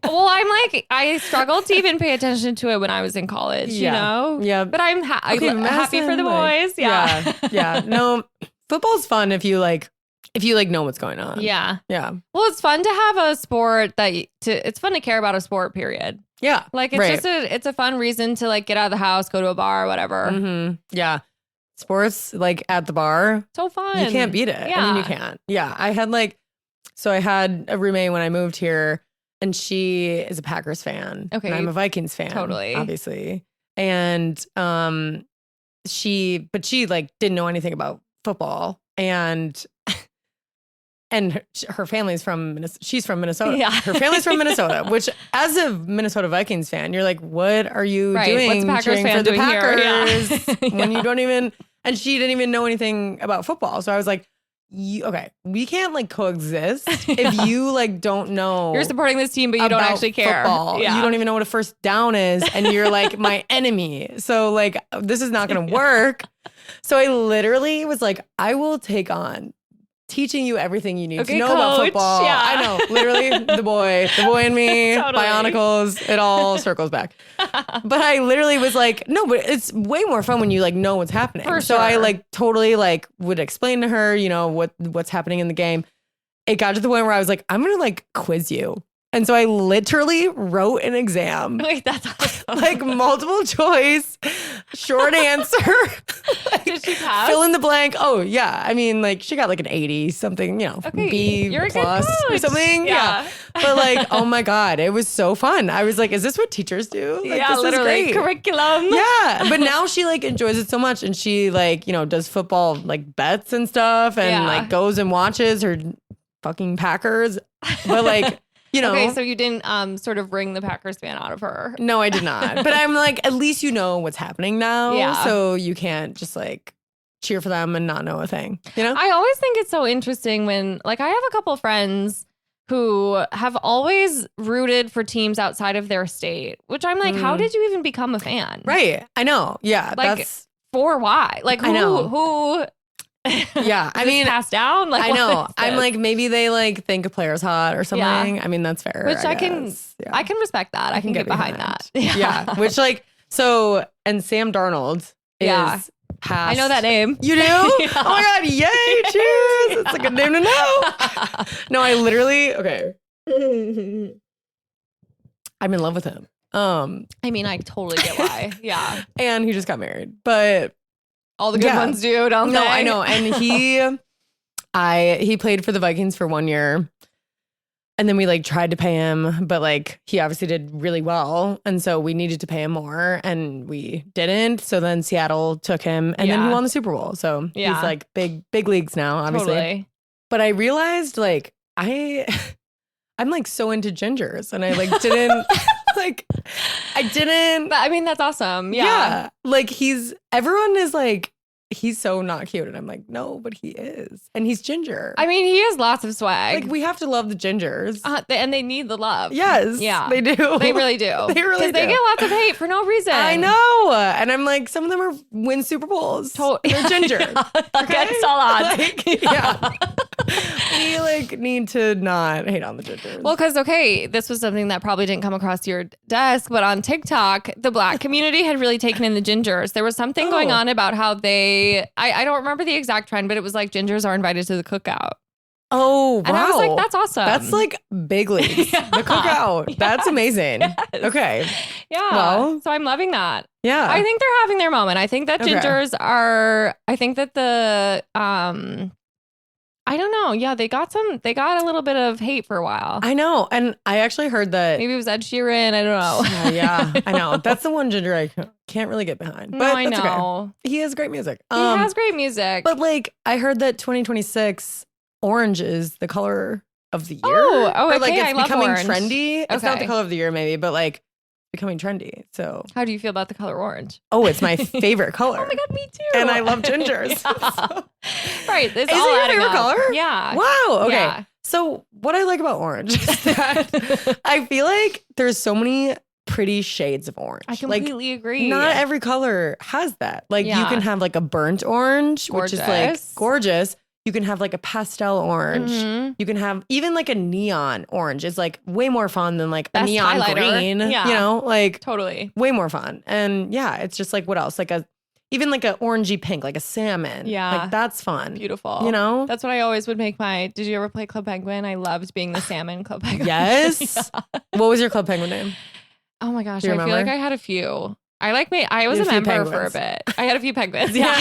Well, I'm like, I struggled to even pay attention to it when I was in college, you know? Yeah. But I'm happy for the boys. Yeah. Yeah. No, football's fun if you know what's going on. Yeah. Yeah. Well, it's fun to have a sport it's fun to care about a sport, period. Yeah. Like it's it's a fun reason to like get out of the house, go to a bar or whatever. Mm-hmm. Yeah. Sports like at the bar. So fun. You can't beat it. Yeah. I mean, you can't. Yeah. I had a roommate when I moved here and she is a Packers fan. Okay. And I'm a Vikings fan. Totally. Obviously. And she like didn't know anything about football and her family's from Minnesota. She's from Minnesota. Yeah. Her family's from Minnesota, which as a Minnesota Vikings fan, you're like, what are you doing What's cheering fan for the doing Packers here? Yeah. when you don't even, and she didn't even know anything about football. So I was like, okay, we can't like coexist if you like don't know. You're supporting this team, but you don't actually care. Football. Yeah. You don't even know what a first down is, and you're like my enemy. So like, this is not going to work. So I literally was like, I will take on teaching you everything you need to know about football. Yeah. I know, literally the boy in me, Totally. Bionicles, it all circles back. But I literally was like, no, but it's way more fun when you like know what's happening. For So sure. I like totally like would explain to her, you know, what's happening in the game. It got to the point where I was like, I'm going to like quiz you And so I literally wrote an exam. Wait, that's awesome. Like multiple choice, short answer. Like, did she pass? Fill in the blank. Oh, yeah. I mean, like she got like an 80 something, okay, B you're plus or something. Yeah. But like, oh my God, it was so fun. I was like, is this what teachers do? Like, yeah, this literally. is great. Curriculum. Yeah. But now she like enjoys it so much. And she like, does football like bets and stuff and like goes and watches her fucking Packers. But like, Okay, so you didn't sort of wring the Packers fan out of her. No, I did not. But I'm like, at least you know what's happening now. Yeah. So you can't just like cheer for them and not know a thing. I always think it's so interesting when, like, I have a couple friends who have always rooted for teams outside of their state, which I'm like, how did you even become a fan? Right. I know. Yeah. Like, for why? Like, who yeah, I mean, passed down. Like, I know. I'm like, maybe they like think a player's hot or something. Yeah. I mean, that's fair. Which I can respect that. I can get behind that. Yeah. Which like, so, and Sam Darnold is passed. I know that name. You do? Yeah. Oh my God! Yay! Cheers! It's a good name to know. No, I literally. Okay. I'm in love with him. I mean, I totally get why. Yeah. And he just got married, but. All the good ones do, don't they? No, I know. And he played for the Vikings for 1 year. And then we like tried to pay him, but like he obviously did really well. And so we needed to pay him more and we didn't. So then Seattle took him and then he won the Super Bowl. So he's like big leagues now, obviously. Totally. But I realized like I'm like so into gingers and I like didn't But I mean, that's awesome. Yeah. Like everyone is like, he's so not cute. And I'm like, no, but he is. And he's ginger. I mean, he has lots of swag. Like we have to love the gingers. And they need the love. Yes. Yeah. They do. They really do. They really do. Because they get lots of hate for no reason. I know. And I'm like, some of them win Super Bowls. They're ginger. Against all odds. Like, yeah. We like need to not hate on the gingers. Well, because this was something that probably didn't come across your desk, but on TikTok, the Black community had really taken in the gingers. There was something going on about how I don't remember the exact trend, but it was like gingers are invited to the cookout. Oh, wow. And I was like, that's awesome. That's like big leagues. The cookout. Yeah. That's amazing. Yes. Okay. Yeah. Well, so I'm loving that. Yeah. I think they're having their moment. I think that gingers are, I think that I don't know. Yeah, they got a little bit of hate for a while. I know. And I actually heard that. Maybe it was Ed Sheeran. I don't know. Yeah, I know. That's the one ginger I can't really get behind. But no, I know. Okay. He has great music. He has great music. But like, I heard that 2026, orange is the color of the year. Oh, or like okay. it's becoming orange. trendy. It's not the color of the year, maybe, but like becoming trendy. So how do you feel about the color orange? Oh, it's my favorite color. Oh my God, me too. And I love gingers. So. Right. It's is all it your favorite up. color? Yeah. Wow. Okay. Yeah. So what I like about orange is that I feel like there's so many pretty shades of orange. I completely agree. Not every color has that. Like you can have like a burnt orange, which is like gorgeous. You can have like a pastel orange. Mm-hmm. You can have even like a neon orange is like way more fun than like a neon green. Yeah. Like totally way more fun. And yeah, it's just like what else? Like even like a orangey pink, like a salmon. Yeah. Like that's fun. Beautiful. That's what I always would make did you ever play Club Penguin? I loved being the salmon Club Penguin. Yes. Yeah. What was your Club Penguin name? Oh my gosh. I feel like I had a few. I was a member for a bit. I had a few penguins. Yeah.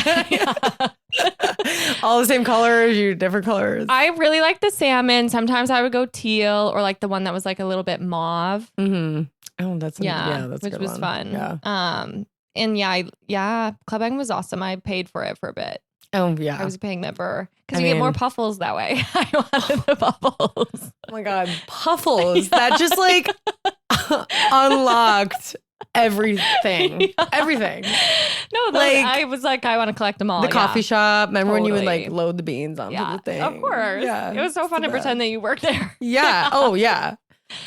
All the same colors, different colors. I really like the salmon. Sometimes I would go teal or like the one that was like a little bit mauve. Mm-hmm. Oh, that's which a good was one. Fun. Yeah. And Club Penguin was awesome. I paid for it for a bit. Oh yeah, I was a paying member because you get more puffles that way. I wanted the puffles. Oh my God, puffles! That just like unlocked everything. Yeah. Everything. No, I was like, I want to collect them all. The coffee shop. Remember when you would like load the beans onto the thing? Of course. Yeah. It was so fun to pretend that you worked there. Yeah. Oh yeah.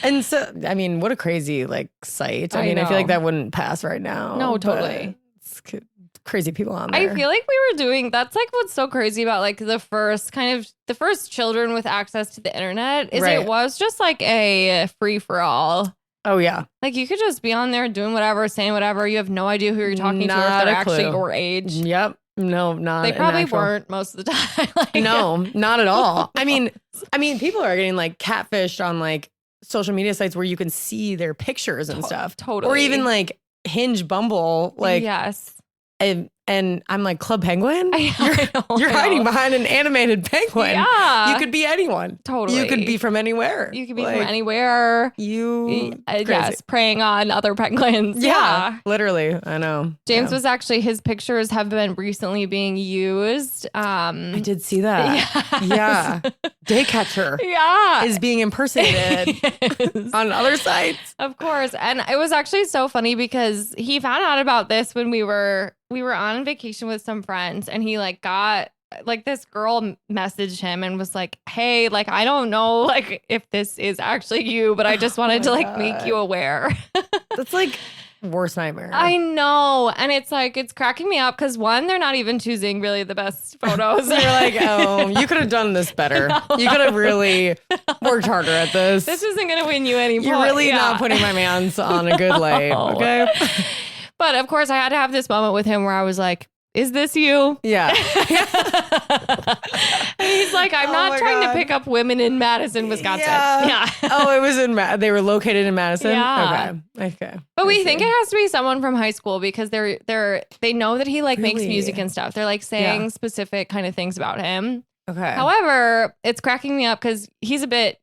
And so, I mean, what a crazy like site. I mean, I feel like that wouldn't pass right now. No, totally. It's crazy people on there. I feel like we were doing, that's like what's so crazy about like the first children with access to the internet is it was just like a free for all. Oh yeah. Like you could just be on there doing whatever, saying whatever. You have no idea who you're talking to or if they're actually your age. Yep. No, not. They probably weren't most of the time. No, not at all. I mean, people are getting like catfished on like social media sites where you can see their pictures and stuff. Totally. Or even like Hinge, Bumble, like yes. And I'm like, Club Penguin? You're hiding behind an animated penguin. Yeah. You could be anyone. Totally. You could be from anywhere. You could be from anywhere. Yes, preying on other penguins. Yeah. Literally. I know. James was actually, his pictures have been recently being used. I did see that. Yes. Yeah. Daycatcher. Yeah. Is being impersonated on other sites. Of course. And it was actually so funny because he found out about this when we were on vacation with some friends, and he like got like this girl messaged him and was like, hey, like, I don't know like if this is actually you, but I just wanted to like make you aware. That's like worst nightmare. I know. And it's like, it's cracking me up because one, they're not even choosing really the best photos. You're like, oh, you could have done this better. You could have really worked harder at this. This isn't going to win you any points. You're really not putting my mans on a good light. Okay. But of course, I had to have this moment with him where I was like, is this you? Yeah. And he's like, I'm not trying to pick up women in Madison, Wisconsin. Yeah. Oh, it was they were located in Madison? Yeah. Okay. But we think it has to be someone from high school because they know that he like makes Really? music and stuff. They're like saying specific kind of things about him. Okay. However, it's cracking me up because he's a bit,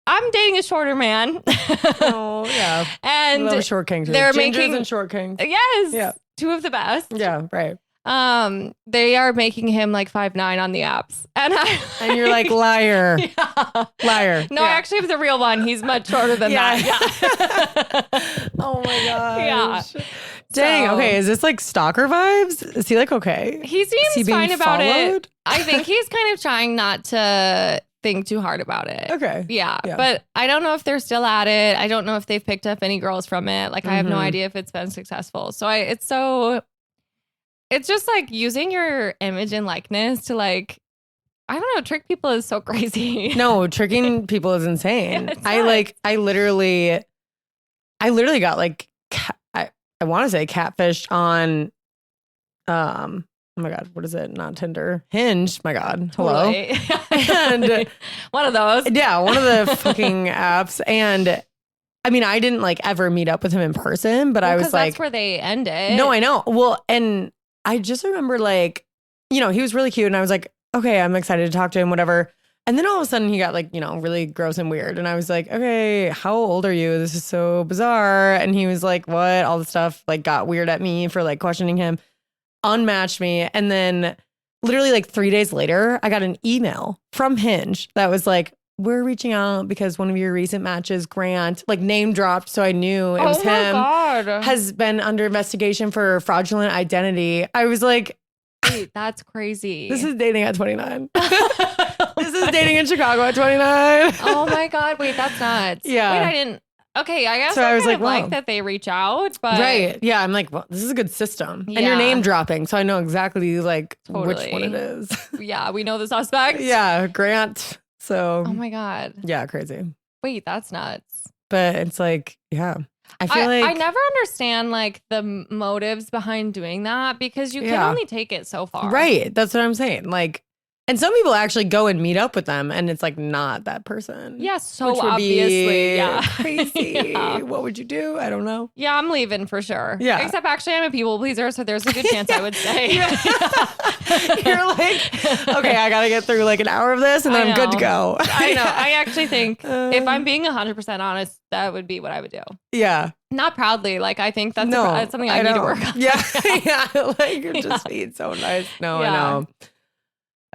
I'm dating a shorter man. Oh, yeah. And love short kings. They're Gingers making and short kings. Yes. Yeah. Two of the best. Yeah, right. They are making him like 5'9" on the apps. And you're like, liar. Yeah. Liar. No, I actually have the real one. He's much shorter than that. Yeah. Oh my gosh. Yeah. Dang. Okay. Is this like stalker vibes? Is he like okay? He seems being fine about followed? it. I think he's kind of trying not to think too hard about it. Okay. Yeah. But I don't know if they're still at it. I don't know if they've picked up any girls from it. Like I have no idea if it's been successful. So it's just like using your image and likeness to like, I don't know, trick people is so crazy. No, tricking people is insane. I literally got like, I want to say catfished on, oh my God, what is it? Not Tinder. Hinge. My God. Hello. Totally. And one of those. Yeah, one of the fucking apps. And I mean, I didn't like ever meet up with him in person, but I was like, that's where they ended. No, I know. Well, and I just remember like, he was really cute and I was like, okay, I'm excited to talk to him, whatever. And then all of a sudden he got like, really gross and weird. And I was like, okay, how old are you? This is so bizarre. And he was like, what? All the stuff like got weird at me for like questioning him, unmatched me. And then literally like 3 days later, I got an email from Hinge that was like, we're reaching out because one of your recent matches, Grant, like name dropped. So I knew it was him. God. Has been under investigation for fraudulent identity. I was like, wait, that's crazy. This is dating at 29. This is dating in Chicago at 29. Oh my God. Wait, that's nuts. Yeah. Wait, I didn't. Okay, I guess so I was like, like that they reach out, but right. Yeah, I'm like, well, this is a good system. Yeah. And your name dropping. So I know exactly like Totally. which one it is. Yeah, we know the suspect. Yeah, Grant. So oh my God. Yeah, crazy. Wait, that's nuts. But it's like, yeah. I feel like I never understand like the motives behind doing that because you can only take it so far. Right. That's what I'm saying. Like, and some people actually go and meet up with them and it's like not that person. Yeah, so which would obviously. Be yeah. crazy. Yeah. What would you do? I don't know. Yeah, I'm leaving for sure. Yeah. Except actually I'm a people pleaser, so there's a good chance I would say. You're like, okay, I gotta get through like an hour of this and then I'm good to go. I know. I actually think if I'm being 100% honest, that would be what I would do. Yeah. Not proudly. Like, I think that's something I need to work on. Yeah. Yeah. Like, you're just being so nice. No, I know.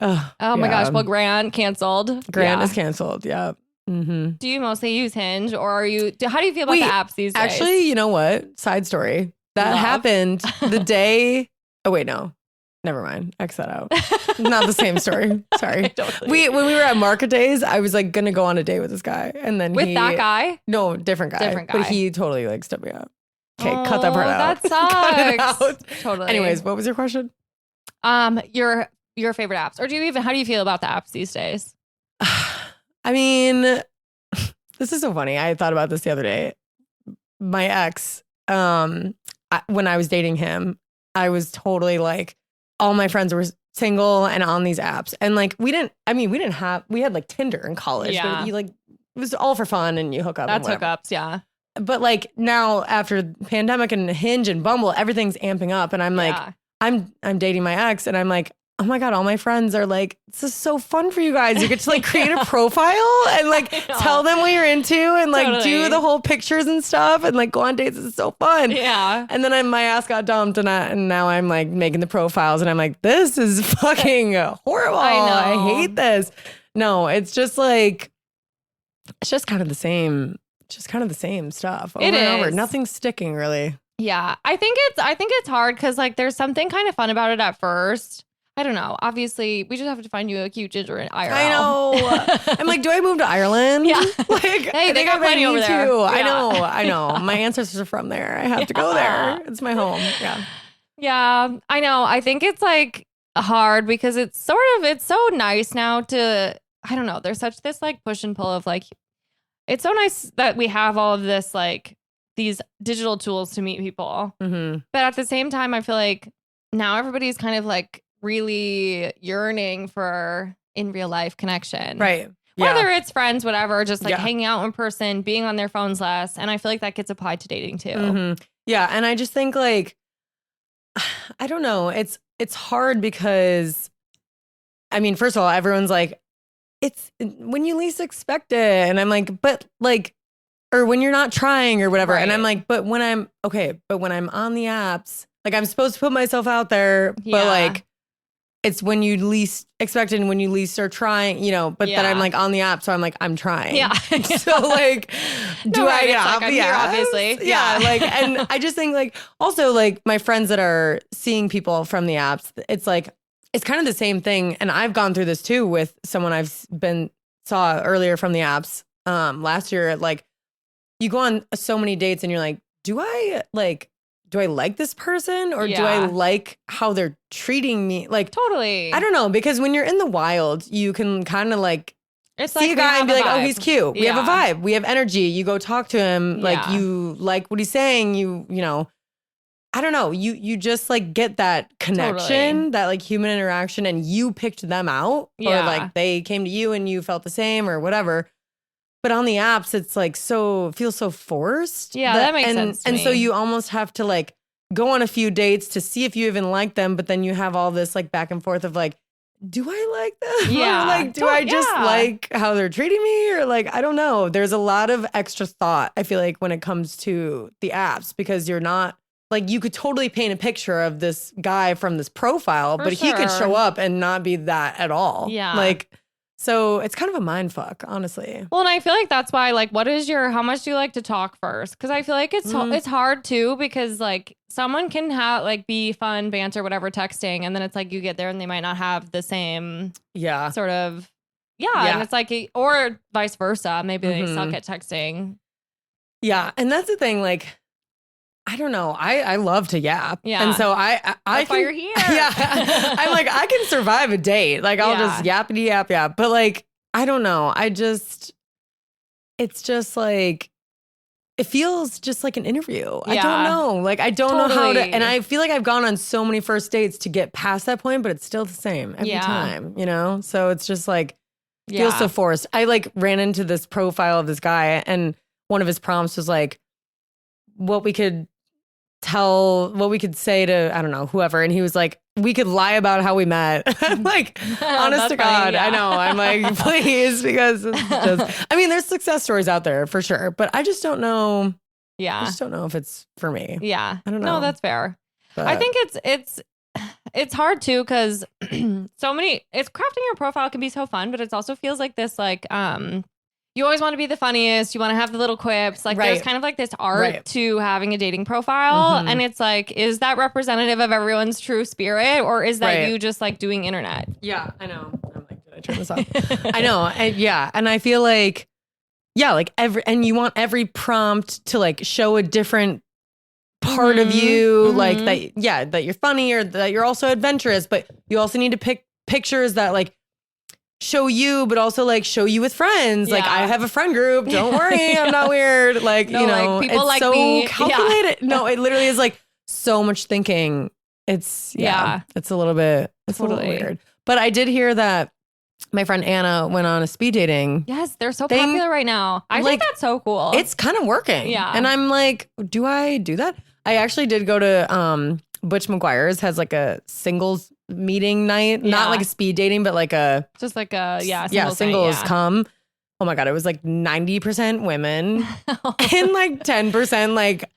Oh my gosh. Well, Grant canceled. Grant is canceled. Yeah. Mm-hmm. Do you mostly use Hinge or are you, how do you feel about the apps these days? Actually, you know what? Side story. That happened the day. Oh, wait, no. Never mind. X that out. Not the same story. Sorry. Totally. When we were at Market Days, I was like going to go on a date with this guy. And then that guy? No, different guy. But he totally like stepped me up. Okay, cut that part out. That sucks. Cut it out. Totally. Anyways, what was your question? Your favorite apps, or how do you feel about the apps these days? I mean, this is so funny. I thought about this the other day. My ex, when I was dating him, I was totally like, all my friends were single and on these apps. And like, we had like Tinder in college. Yeah. But was all for fun and you hook up. That's hookups, yeah. But like now after pandemic and Hinge and Bumble, everything's amping up, and I'm like, I'm dating my ex, and I'm like, oh my God, all my friends are like, this is so fun for you guys. You get to like create a profile and like tell them what you're into and like do the whole pictures and stuff and like go on dates. It's so fun. Yeah. And then my ass got dumped and now I'm like making the profiles and I'm like, this is fucking horrible. I hate this. No, it's just like, it's just kind of the same. Just kind of the same stuff over and over. Nothing's sticking really. Yeah. I think it's hard because like there's something kind of fun about it at first. I don't know. Obviously, we just have to find you a cute ginger in IRL. I know. I'm like, do I move to Ireland? Yeah. Like, hey, they got plenty over there. Too. Yeah. I know. My ancestors are from there. I have to go there. It's my home. Yeah. Yeah, I know. I think it's like hard because it's so nice now to, I don't know. There's such this like push and pull of like, it's so nice that we have all of this, like these digital tools to meet people. Mm-hmm. But at the same time, I feel like now everybody's kind of like really yearning for in real life connection. Right. Whether it's friends, whatever, just like hanging out in person, being on their phones less. And I feel like that gets applied to dating too. Mm-hmm. Yeah. And I just think like, I don't know. It's hard because, I mean, first of all, everyone's like, it's when you least expect it. And I'm like, but like, or when you're not trying or whatever. Right. And I'm like, but when I'm on the apps, like I'm supposed to put myself out there, but like, it's when you least expect it and when you least are trying, you know, but then I'm like on the app. So I'm like, I'm trying. Yeah. So like, do I get off the app? Obviously. Yeah. Like, and I just think like, also like my friends that are seeing people from the apps, it's like, it's kind of the same thing. And I've gone through this too with someone saw earlier from the apps last year. Like you go on so many dates and you're like, do I like this person or do I like how they're treating me? Like totally. I don't know, because when you're in the wild, you can kind of like see a guy and be like, oh, he's cute. We have a vibe. We have energy. You go talk to him. Like you like what he's saying. You know, I don't know. You just like get that connection, that like human interaction, and you picked them out, or like they came to you and you felt the same, or whatever. But on the apps, it's like feels so forced. Yeah, that makes sense. And so you almost have to like go on a few dates to see if you even like them. But then you have all this like back and forth of like, do I like them? Yeah. Or like, do I just like how they're treating me? Or like, I don't know. There's a lot of extra thought, I feel like, when it comes to the apps, because you're not like, you could totally paint a picture of this guy from this profile, but he could show up and not be that at all. Yeah. Like, so it's kind of a mind fuck, honestly. Well, and I feel like that's why, like, how much do you like to talk first? Because I feel like it's hard too, because like someone can have like be fun, banter, whatever, texting, and then it's like you get there and they might not have the same sort of and it's like, or vice versa, maybe they suck at texting. Yeah, and that's the thing, like, I don't know. I love to yap. Yeah. And so I that's why you're here. Yeah. I'm like, I can survive a date. Like I'll just yappity yap. But like, I don't know. It's just like, it feels just like an interview. Yeah. I don't know. Like, I don't know how to, and I feel like I've gone on so many first dates to get past that point, but it's still the same every time, you know? So it's just like, feels so forced. I like ran into this profile of this guy, and one of his prompts was like, what we could say to, I don't know, whoever. And he was like, we could lie about how we met. I'm like, honest to God, I know. I'm like, please, because it's just, I mean, there's success stories out there for sure, but I just don't know. Yeah. I just don't know if it's for me. Yeah. I don't know. No, that's fair. But I think it's hard too, because crafting your profile can be so fun, but it also feels like this, like, you always want to be the funniest. You want to have the little quips. Like there's kind of like this art to having a dating profile. Mm-hmm. And it's like, is that representative of everyone's true spirit, or is that you just like doing internet? Yeah, I know. I'm like, did I turn this off? I know. And I feel like, like and you want every prompt to like show a different part of you, like that you're funny or that you're also adventurous, but you also need to pick pictures that like show you, but also like show you with friends. Like I have a friend group. Don't worry, I'm not weird. Like, no, you know, like, people it's like so me. calculated. Yeah. No, it literally is like so much thinking. It's it's a little bit, it's a little weird. But I did hear that my friend Anna went on a speed dating. Yes, they're so popular right now. I think that's so cool. It's kind of working. Yeah. And I'm like, do I do that? I actually did go to Butch McGuire's has like a singles meeting night. Not like a speed dating, but like a just like a singles come. Oh my God, it was like 90% women and like 10% like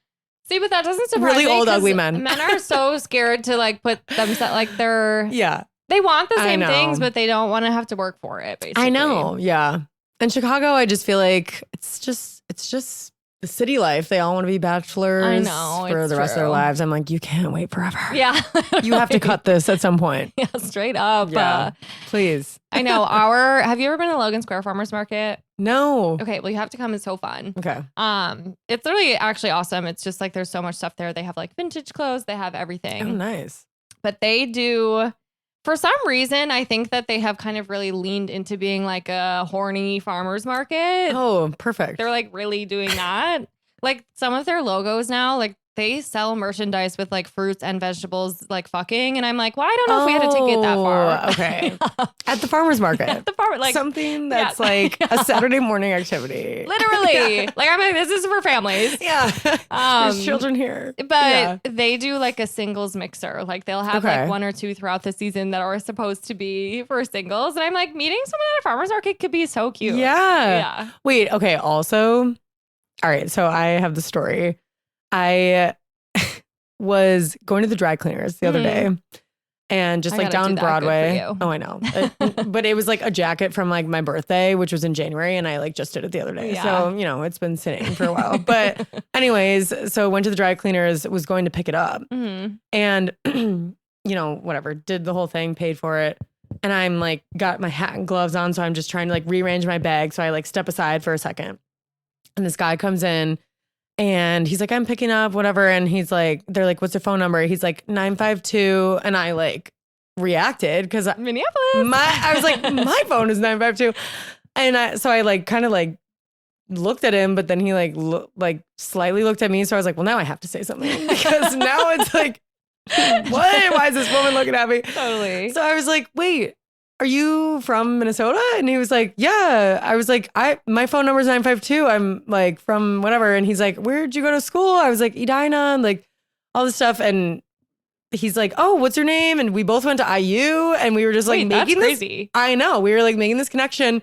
see, but that doesn't surprise me. Really old, ugly men. Men are so scared to like put themselves like they're they want the same things, but they don't want to have to work for it, basically. I know. Yeah. In Chicago, I just feel like it's just the city life. They all want to be bachelors for the rest of their lives. I'm like, you can't wait forever. Yeah. You have to cut this at some point. Yeah, straight up. Yeah. Please. I know. Have you ever been to Logan Square Farmers Market? No. Okay, well, you have to come. It's so fun. Okay. It's really actually awesome. It's just like there's so much stuff there. They have like vintage clothes. They have everything. Oh, nice. But they do, for some reason, I think that they have kind of really leaned into being like a horny farmers market. Oh, perfect. They're like really doing that. Like some of their logos now, like they sell merchandise with like fruits and vegetables like fucking. And I'm like, well, I don't know if we had to take it that far. Okay. Yeah. At the farmer's market. At the farmer, like something that's like a Saturday morning activity. Literally. Yeah. Like I'm like, this is for families. Yeah. There's children here. But they do like a singles mixer. Like they'll have like one or two throughout the season that are supposed to be for singles. And I'm like, meeting someone at a farmer's market could be so cute. Yeah. Wait, okay. Also, all right. So I have the story. I was going to the dry cleaners the other day and just like down Broadway. Oh, I know. But it was like a jacket from like my birthday, which was in January. And I like just did it the other day. Yeah. So, you know, it's been sitting for a while. But anyways, so went to the dry cleaners, was going to pick it up and, you know, whatever, did the whole thing, paid for it. And I'm like, got my hat and gloves on. So I'm just trying to like rearrange my bag. So I like step aside for a second. And this guy comes in. And he's like, I'm picking up, whatever. And he's like, they're like, what's your phone number? He's like, 952. And I like reacted because Minneapolis. I was like, my phone is 952. And so I like kind of like looked at him, but then he like slightly looked at me. So I was like, well, now I have to say something because now it's like, what? Why is this woman looking at me? Totally. So I was like, wait. Are you from Minnesota? And he was like, yeah. I was like, my phone number is 952. I'm like from whatever. And he's like, where'd you go to school? I was like, Edina, and like all this stuff. And he's like, oh, what's your name? And we both went to IU and we were just like making that's crazy. I know. We were like making this connection.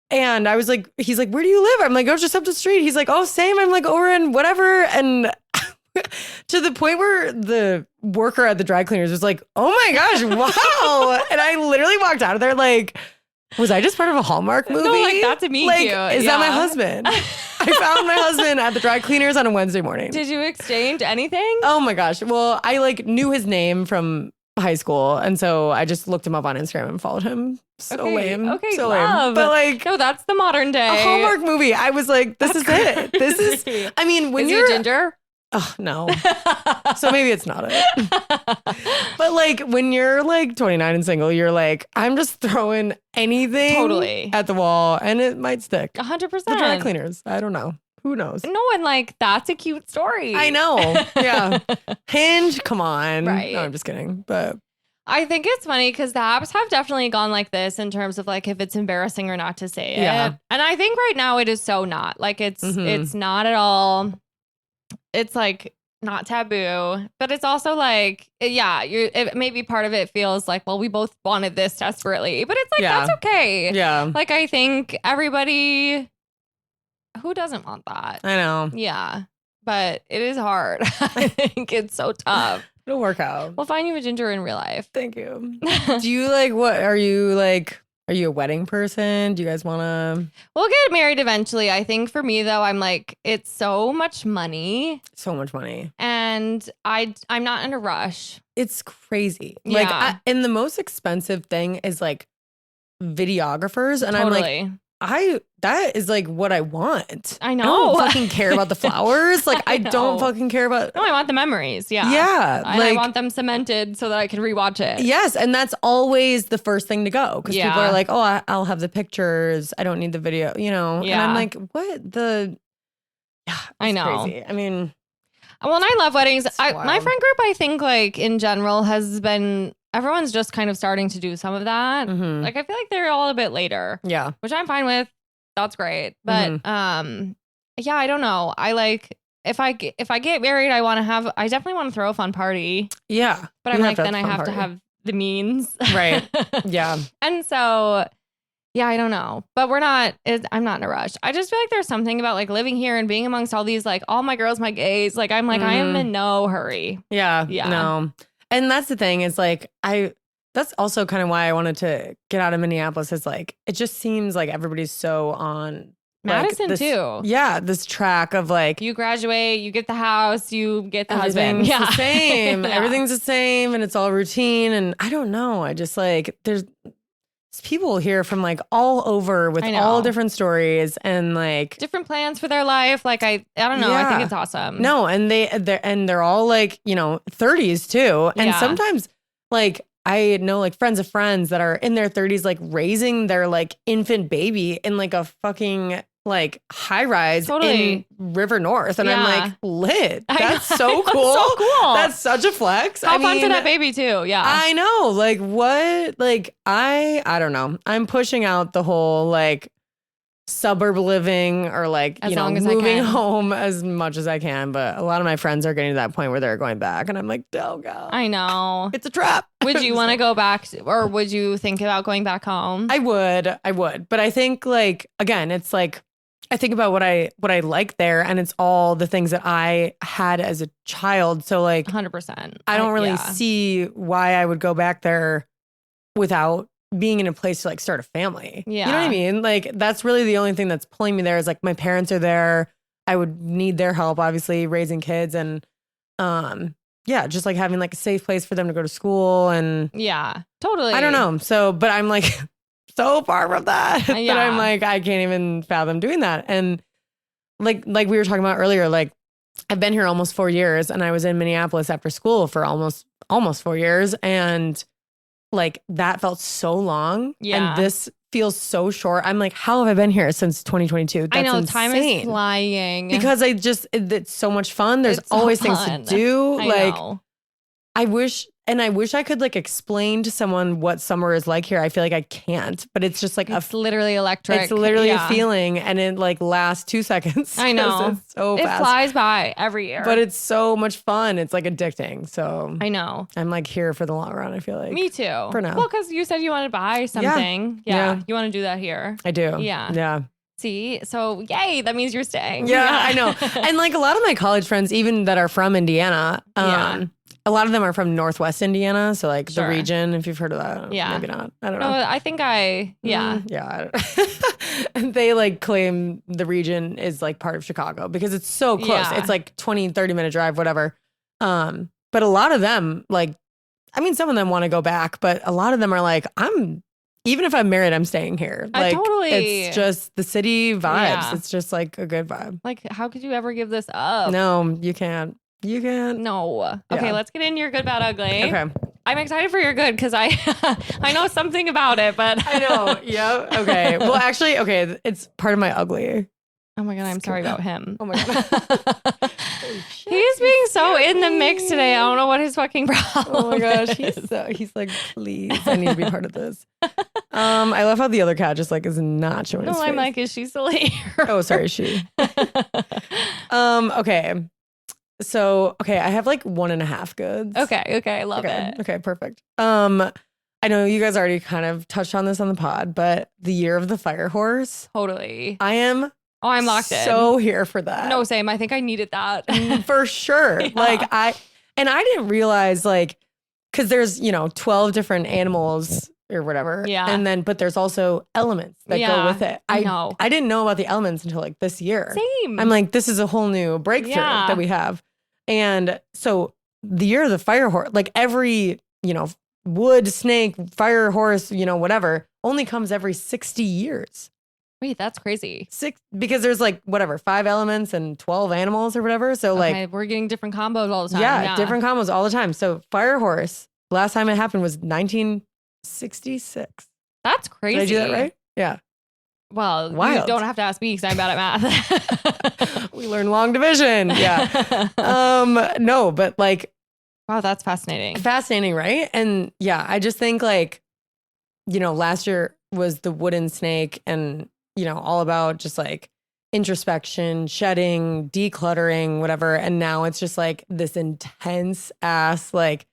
And I was like, he's like, where do you live? I'm like, oh, just up the street. He's like, oh, same. I'm like, over in whatever. And to the point where the worker at the dry cleaners was like, oh my gosh, wow. And I literally walked out of there like, was I just part of a Hallmark movie? No, like that's me. Like, is that my husband? I found my husband at the dry cleaners on a Wednesday morning. Did you exchange anything? Oh my gosh. Well, I like knew his name from high school. And so I just looked him up on Instagram and followed him. So lame. Okay, so love. lame. But like, no, that's the modern day. A Hallmark movie. I was like, this is it. This is, I mean, when you're he a ginger? Oh, no. So maybe it's not it. But like when you're like 29 and single, you're like, I'm just throwing anything at the wall and it might stick. 100%. The dry cleaners. I don't know. Who knows? No, and like that's a cute story. I know. Yeah. Hinge, come on. Right. No, I'm just kidding. But I think it's funny because the apps have definitely gone like this in terms of like if it's embarrassing or not to say it. Yeah. And I think right now it is so not. Like it's not at all. It's like not taboo, but it's also like, yeah, maybe part of it feels like, well, we both wanted this desperately, but it's like, that's okay. Yeah. Like, I think everybody, who doesn't want that? I know. Yeah. But it is hard. I think it's so tough. It'll work out. We'll find you a ginger in real life. Thank you. Do you like, are you a wedding person? Do you guys want to? We'll get married eventually. I think for me, though, I'm like, it's so much money. So much money. And I'm not in a rush. It's crazy. Yeah. Like, and the most expensive thing is like videographers. And totally. I'm like, that is like what I want. I know. I don't fucking care about the flowers. Like, I don't fucking care about. No, I want the memories. Yeah. Yeah. And I want them cemented so that I can rewatch it. Yes. And that's always the first thing to go. Because people are like, oh, I'll have the pictures. I don't need the video, you know? Yeah. And I'm like, what the? Yeah, I know. Crazy. I mean. Well, and I love weddings. My friend group, I think, like in general, has been everyone's just kind of starting to do some of that. Mm-hmm. Like, I feel like they're all a bit later. Yeah. Which I'm fine with. That's great. But yeah, I don't know. I like if I get married, I definitely want to throw a fun party. Yeah. But I'm like, then I have to have the means. Right. Yeah. And so, yeah, I don't know. But I'm not in a rush. I just feel like there's something about like living here and being amongst all these, like all my girls, my gays. Like, I'm like, I am in no hurry. Yeah. Yeah. No. And that's the thing is like, that's also kind of why I wanted to get out of Minneapolis is like, it just seems like everybody's so on Madison like too. Yeah. This track of like, you graduate, you get the house, you get the husband. Yeah. The same. Everything's the same and it's all routine. And I don't know. I just like, there's people here from like all over with all different stories and like different plans for their life. Like, I don't know. I think it's awesome. No. And they're all like, 30s too. And sometimes like, I know like friends of friends that are in their 30s, like raising their like infant baby in like a fucking like high rise in River North. And I'm like, lit. That's so cool. So cool. That's such a flex. How fun for that baby too. Yeah. I know. Like what? Like I don't know. I'm pushing out the whole like suburb living or like, moving home as much as I can. But a lot of my friends are getting to that point where they're going back. And I'm like, oh God. I know. It's a trap. Would you want to go back or would you think about going back home? I would. But I think like, again, it's like, I think about what I like there and it's all the things that I had as a child. So like 100%. I don't really see why I would go back there without being in a place to like start a family. Yeah. You know what I mean? Like that's really the only thing that's pulling me there is like my parents are there. I would need their help, obviously, raising kids and just like having like a safe place for them to go to school and yeah, totally. I don't know. So, but I'm like so far from that. But I'm like, I can't even fathom doing that. And like we were talking about earlier, like I've been here almost 4 years and I was in Minneapolis after school for almost 4 years. And like that felt so long. Yeah. And this feels so short. I'm like, how have I been here since 2022? That's I know. insane. Time is flying. Because it's so much fun. There's always things to do. I know. I wish I could like explain to someone what summer is like here. I feel like I can't, but it's just like it's literally electric. It's literally a feeling and it like lasts 2 seconds. I know. It's so fast. It flies by every year. But it's so much fun. It's like addicting. So I know. I'm like here for the long run, I feel like. Me too. For now. Well, because you said you want to buy something. Yeah. You want to do that here. I do. Yeah. Yeah. See, so yay, that means you're staying. Yeah, I know. And like a lot of my college friends, even that are from Indiana, a lot of them are from Northwest Indiana. So like the region, if you've heard of that. Yeah. Maybe not. I don't know. No, I think yeah. And they like claim the region is like part of Chicago because it's so close. Yeah. It's like 20, 30 minute drive, whatever. But a lot of them like, I mean, some of them want to go back, but a lot of them are like, even if I'm married, I'm staying here. Like, it's just the city vibes. Yeah. It's just like a good vibe. Like, how could you ever give this up? No, you can't. You can't. No. Okay, let's get in your good, bad, ugly. Okay. I'm excited for your good because I know something about it, but I know. Yeah. Okay. Well, actually, okay, it's part of my ugly. Oh my God, I'm sorry about him. Oh my God. He's being so in the mix today. I don't know what his fucking problem is. Oh my gosh, he's like, please, I need to be part of this. I love how the other cat just like is not showing his face. I'm like, is she still here? Oh, sorry, she. Okay. So, I have like 1.5 goods. Okay, I love it. Okay, perfect. I know you guys already kind of touched on this on the pod, but the year of the fire horse. Totally. I'm locked in. So here for that. No, same. I think I needed that. For sure. Yeah. Like I didn't realize like, cause there's, 12 different animals or whatever. Yeah. And then, but there's also elements that go with it. I know. I didn't know about the elements until like this year. Same. I'm like, this is a whole new breakthrough that we have. And so the year of the fire horse, like every, wood, snake, fire horse, whatever, only comes every 60 years. Wait, that's crazy. 6, because there's like, 5 elements and 12 animals or whatever. So like, we're getting different combos all the time. Yeah, different combos all the time. So fire horse, last time it happened was 1966. That's crazy. Did I do that right? Yeah. Well, you don't have to ask me because I'm bad at math. We learn long division. Yeah. No, but like, Wow, that's fascinating. Fascinating, right? And yeah, I just think like, last year was the wooden snake and, all about just like introspection, shedding, decluttering, whatever. And now it's just like this intense ass, like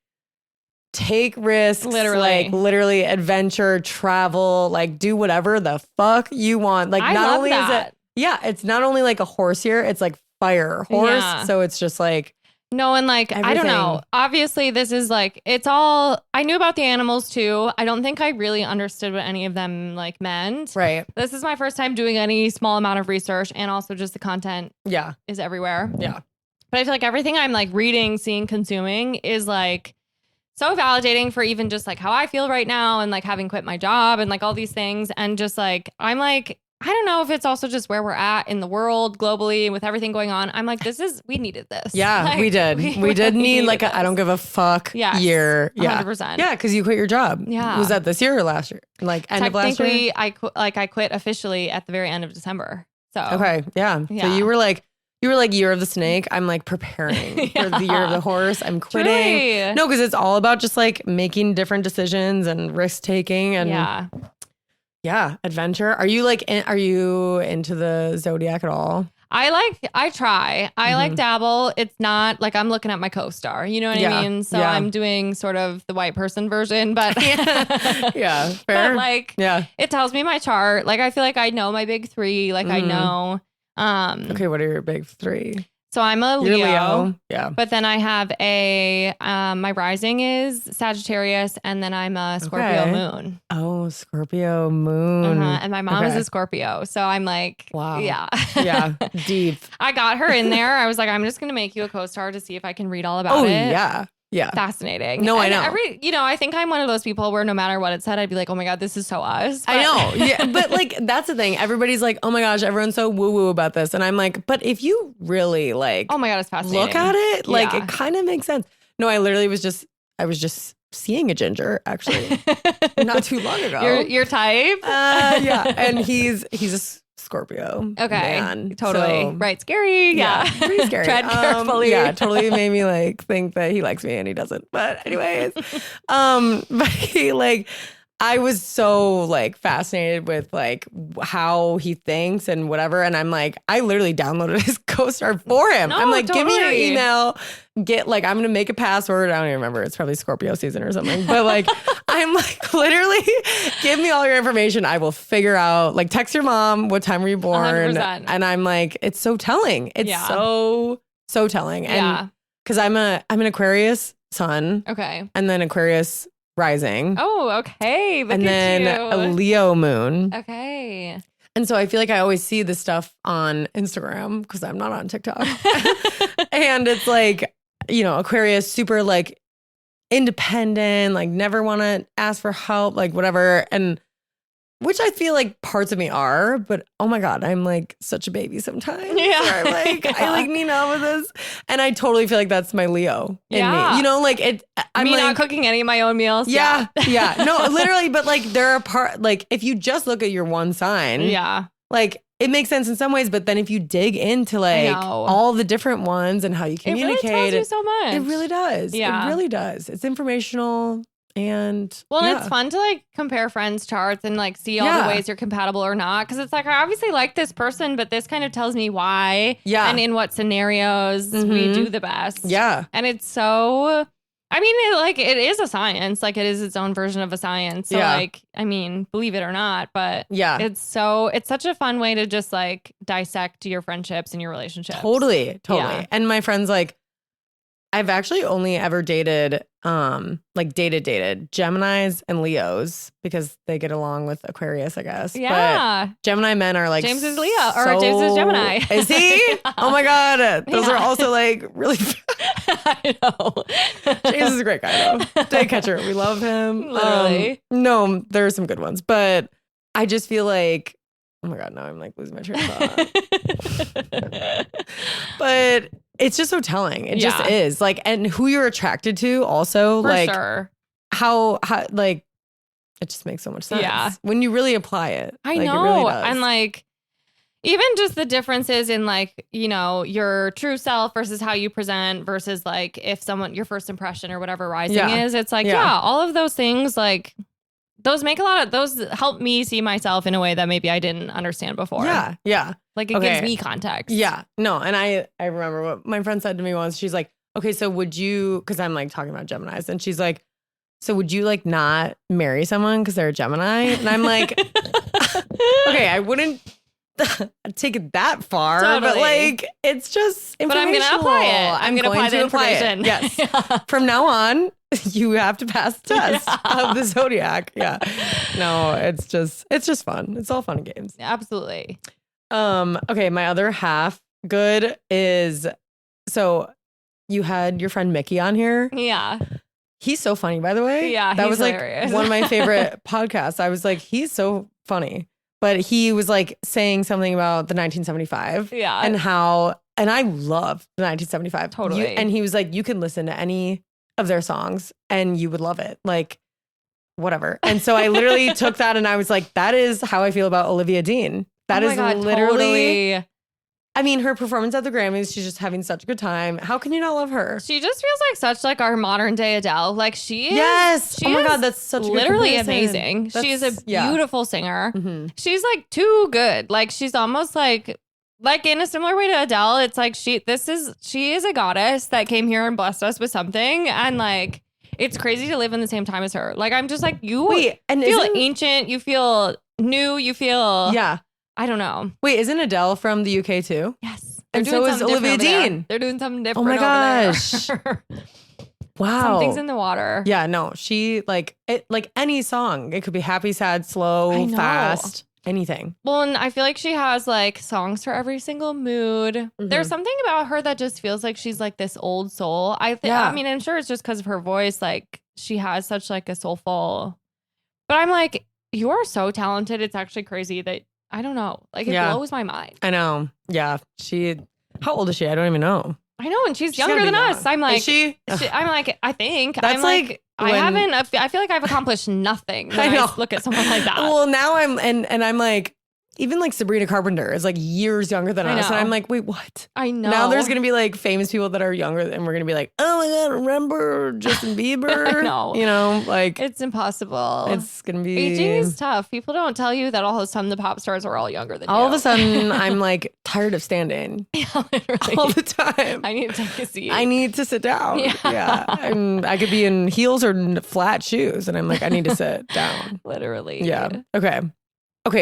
take risks, literally adventure, travel, like do whatever the fuck you want. Like not only is it, it's not only like a horse here, it's like fire horse. Yeah. So it's just like, no, and like, everything. I don't know. Obviously, this is like, it's all, I knew about the animals too. I don't think I really understood what any of them like meant. Right. This is my first time doing any small amount of research, and also just the content is everywhere. Yeah. But I feel like everything I'm like reading, seeing, consuming is like so validating for even just like how I feel right now and like having quit my job and like all these things. And just like, I'm like, I don't know if it's also just where we're at in the world globally and with everything going on. I'm like, we needed this. Yeah, like, we did. We did need like a I don't give a fuck year. Yeah. 100%. Yeah, because you quit your job. Yeah. Was that this year or last year? Like end of last year? Technically, I quit officially at the very end of December. So okay, yeah. So you were like year of the snake. I'm like preparing for the year of the horse. I'm quitting. Truly. No, because it's all about just like making different decisions and risk taking and yeah, adventure. Are you into the zodiac at all? I try. I like dabble. It's not like I'm looking at my co-star. You know what I mean? So I'm doing sort of the white person version, but yeah, fair. But like, it tells me my chart. Like, I feel like I know my big three. Like I know. Okay, what are your big three? So I'm a Leo. You're Leo. Yeah. But then I have my rising is Sagittarius, and then I'm a Scorpio moon. Oh, Scorpio moon. And my mom is a Scorpio. So I'm like, wow. Yeah. Yeah. Deep. I got her in there. I was like, I'm just going to make you a co-star to see if I can read all about it. Oh, yeah. Yeah. Fascinating. No, and I know. I think I'm one of those people where no matter what it said, I'd be like, oh my God, this is so us. But I know. Yeah. But like, that's the thing. Everybody's like, oh my gosh, everyone's so woo woo about this. And I'm like, but if you really like, oh my God, it's fascinating. Look at it. Like it kind of makes sense. No, I literally was just seeing a ginger actually not too long ago. Your type? Yeah. And he's a Scorpio. Okay. Man. Totally. So, right. Scary. Yeah. Pretty scary. Tread carefully. Yeah. Totally made me like think that he likes me and he doesn't. But anyways, but he like, I was so like fascinated with like how he thinks and whatever. And I'm like, I literally downloaded his co-star for him. I'm like, totally. Give me your email. I'm going to make a password. I don't even remember. It's probably Scorpio season or something. But like, I'm like, literally give me all your information. I will figure out, like text your mom. What time were you born? 100%. And I'm like, it's so telling. It's so telling. And because I'm an Aquarius sun. Okay. And then Aquarius rising. Oh, okay. Look and then a Leo moon. Okay. And so I feel like I always see this stuff on Instagram because I'm not on TikTok. And it's like, Aquarius super like independent, like never want to ask for help, like whatever. And which I feel like parts of me are, but oh my God, I'm like such a baby sometimes. Yeah. I'm like, I like need help with this. And I totally feel like that's my Leo in me. Like it. I'm me like, not cooking any of my own meals. Yeah. Yeah. No, literally. But like there are like if you just look at your one sign. Yeah. Like it makes sense in some ways. But then if you dig into like all the different ones and how you communicate. It really tells you so much. It really does. Yeah. It really does. It's informational. And it's fun to like compare friends' charts and like see all the ways you're compatible or not. Cause it's like, I obviously like this person, but this kind of tells me why and in what scenarios we do the best. Yeah. And it's so, I mean, it is a science. Like it is its own version of a science. So like, I mean, believe it or not, but it's such a fun way to just like dissect your friendships and your relationships. Totally. Yeah. And my friends like, I've actually only ever dated Geminis and Leos because they get along with Aquarius, I guess. Yeah. But Gemini men are like James is Leo or James is Gemini. Is he? Oh my God. Those are also like really I know. James is a great guy though. Day catcher. We love him. Literally. No, there are some good ones, but I just feel like, oh my God, now I'm like losing my train of thought. But it's just so telling. It just is like, and who you're attracted to also. For like sure. How like it just makes so much sense. Yeah. When you really apply it. I know. It really does. And like, even just the differences in like, you know, your true self versus how you present versus like if someone, your first impression or whatever rising is, it's like, all of those things, like those help me see myself in a way that maybe I didn't understand before. Yeah. Yeah. Like it gives me context. Yeah. No. And I remember what my friend said to me once. She's like, okay, so would you, because I'm like talking about Geminis, and she's like, so would you like not marry someone because they're a Gemini? And I'm like, okay, I wouldn't take it that far, but like, it's just informational. But I'm going to apply it. I'm going to apply the information. Yes. From now on, you have to pass the test of the zodiac. Yeah. No, it's just fun. It's all fun and games. Absolutely. Okay, my other half good is, so you had your friend Mickey on here. Yeah. He's so funny, by the way. Yeah, that was hilarious. Like one of my favorite podcasts. I was like, he's so funny. But he was like saying something about the 1975. Yeah. And I love the 1975. Totally. And he was like, you can listen to any of their songs and you would love it. Like, whatever. And so I literally took that and I was like, that is how I feel about Olivia Dean. That is literally... Totally. I mean, her performance at the Grammys, she's just having such a good time. How can you not love her? She just feels like such like our modern day Adele. Like she is. Yes. Oh my God, that's such a literally good amazing. She is a beautiful singer. Mm-hmm. She's like too good. Like she's almost like in a similar way to Adele. It's like she is a goddess that came here and blessed us with something. And like, it's crazy to live in the same time as her. Like, I'm just like, you feel ancient. You feel new. You feel. Yeah. I don't know. Wait, isn't Adele from the UK too? Yes. And so is Olivia Dean. They're doing something different. Oh my gosh. Wow. Something's in the water. Yeah, no. She like any song. It could be happy, sad, slow, fast, anything. Well, and I feel like she has like songs for every single mood. Mm-hmm. There's something about her that just feels like she's like this old soul. I mean, I'm sure it's just because of her voice. Like she has such like a soulful. But I'm like, you are so talented. It's actually crazy that. I don't know. Like, it blows my mind. I know. Yeah. How old is she? I don't even know. I know. And she's younger than us. I'm like, is she? I'm like, I think. That's I'm like I feel like I've accomplished nothing when I look at someone like that. Well, now I'm like, even like Sabrina Carpenter is like years younger than us. And I'm like, wait, what? I know. Now there's going to be like famous people that are younger and we're going to be like, oh my God, remember Justin Bieber? I know. You know, like. It's impossible. It's going to be. Aging is tough. People don't tell you that all of a sudden the pop stars are all younger than you. All of a sudden I'm like tired of standing. Yeah, literally. All the time. I need to take a seat. I need to sit down. Yeah. I could be in heels or flat shoes. And I'm like, I need to sit down. Literally. Yeah. Okay.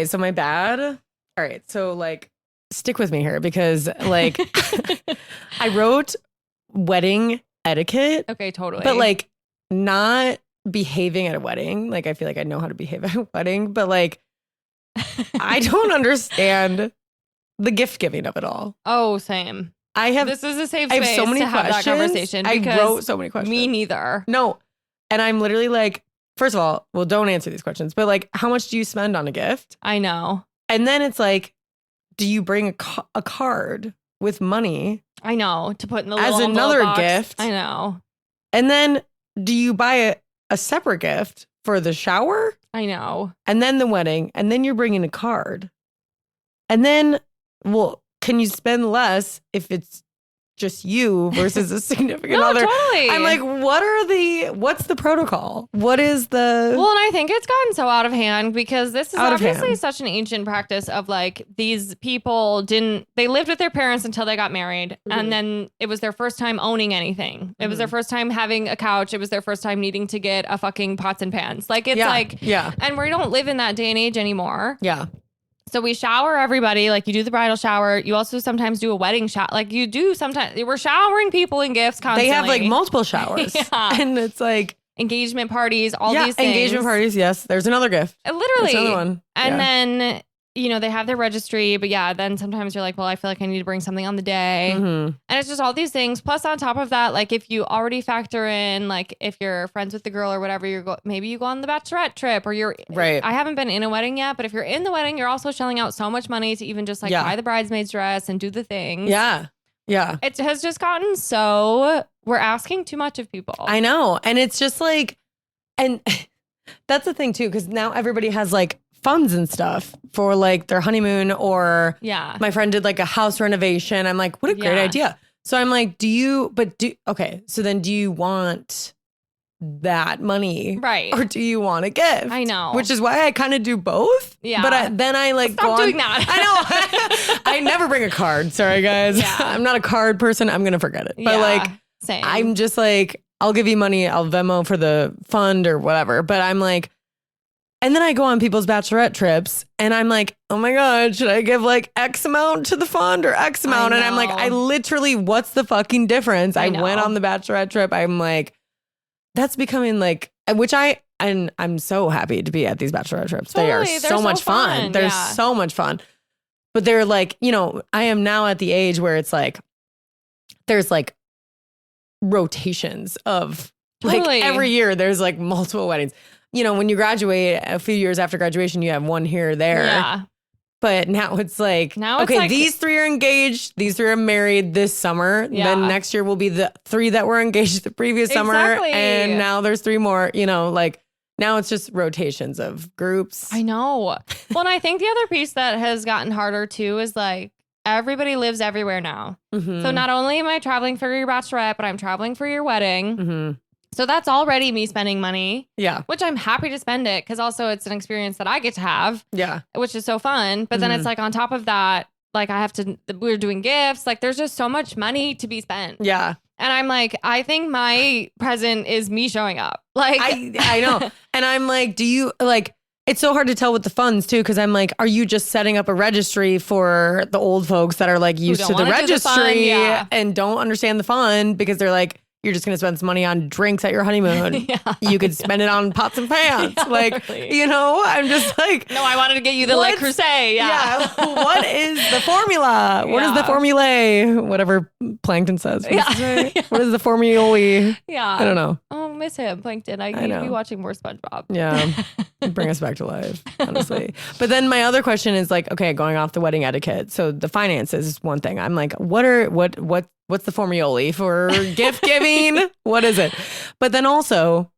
So my bad. All right. So like, stick with me here because like I wrote wedding etiquette. Okay, totally. But like not behaving at a wedding. Like I feel like I know how to behave at a wedding, but like I don't understand the gift giving of it all. Oh, same. This is a safe space. I have so many to have that conversation. I wrote so many questions. Me neither. No. And I'm literally like, first of all, well, don't answer these questions, but like, how much do you spend on a gift? I know. And then it's like, do you bring a card with money? I know. To put in the as another box. gift. I know. And then do you buy a separate gift for the shower? I know. And then the wedding. And then you're bringing a card. And then, well, can you spend less if it's just you versus a significant other? Totally. I'm like, what's the protocol? What is the... Well, and I think it's gotten so out of hand because this is obviously such an ancient practice of like these people they lived with their parents until they got married. Mm-hmm. And then it was their first time owning anything. It was their first time having a couch. It was their first time needing to get a fucking pots and pans. Like it's and we don't live in that day and age anymore. Yeah. So we shower everybody, like you do the bridal shower. You also sometimes do a wedding shower. Like you do sometimes, we're showering people in gifts constantly. They have like multiple showers. And it's like. Engagement parties, all these things. Engagement parties, yes. There's another gift. Literally. There's another one. And then, you know, they have their registry. But yeah, then sometimes you're like, well, I feel like I need to bring something on the day. Mm-hmm. And it's just all these things. Plus on top of that, like if you already factor in, like if you're friends with the girl or whatever, maybe you go on the bachelorette trip or right. I haven't been in a wedding yet, but if you're in the wedding, you're also shelling out so much money to even just like buy the bridesmaid's dress and do the things. Yeah. Yeah. It has just gotten so, we're asking too much of people. I know. And it's just like, and That's the thing too, because now everybody has like funds and stuff for like their honeymoon, or my friend did like a house renovation. I'm like, what a great idea. So I'm like, so then do you want that money? Right. Or do you want a gift? I know. Which is why I kind of do both. Yeah. But then I like Stop doing that. I know. I never bring a card. Sorry, guys. Yeah. I'm not a card person. I'm going to forget it. But like, same. I'm just like, I'll give you money. I'll Venmo for the fund or whatever. But I'm like, and then I go on people's bachelorette trips and I'm like, oh my God, should I give like X amount to the fund or X amount? And I'm like, I literally, what's the fucking difference? I went on the bachelorette trip. I'm like, that's becoming like, and I'm so happy to be at these bachelorette trips. Totally. They are so much fun. They're so much fun. But they're like, I am now at the age where it's like, there's like rotations of like every year there's like multiple weddings. When you graduate, a few years after graduation, you have one here or there. Yeah. But now it's like, these 3 are engaged. These 3 are married this summer. Yeah. Then next year will be the 3 that were engaged the previous summer. And now there's 3 more, like now it's just rotations of groups. I know. Well, and I think the other piece that has gotten harder too is like everybody lives everywhere now. Mm-hmm. So not only am I traveling for your bachelorette, but I'm traveling for your wedding. Mm-hmm. So that's already me spending money. Yeah. Which I'm happy to spend it because also it's an experience that I get to have. Yeah. Which is so fun. But then it's like on top of that, like we're doing gifts. Like there's just so much money to be spent. Yeah. And I'm like, I think my present is me showing up. Like I know. And I'm like, do you like, it's so hard to tell with the funds too. Cause I'm like, are you just setting up a registry for the old folks that are like used to the registry and don't understand the fund because they're like, you're just going to spend some money on drinks at your honeymoon. You could spend it on pots and pans. I'm just like... No, I wanted to get you the Le Creuset. Yeah. What is the formula? What is the formulae? Whatever Plankton says. What is the formulae? Yeah. I don't know. Oh, miss him, Plankton. I need to be watching more SpongeBob. Yeah. Bring us back to life, honestly. But then my other question is like, okay, going off the wedding etiquette. So the finances is one thing. I'm like, what's the formulae for gift giving? What is it? But then also,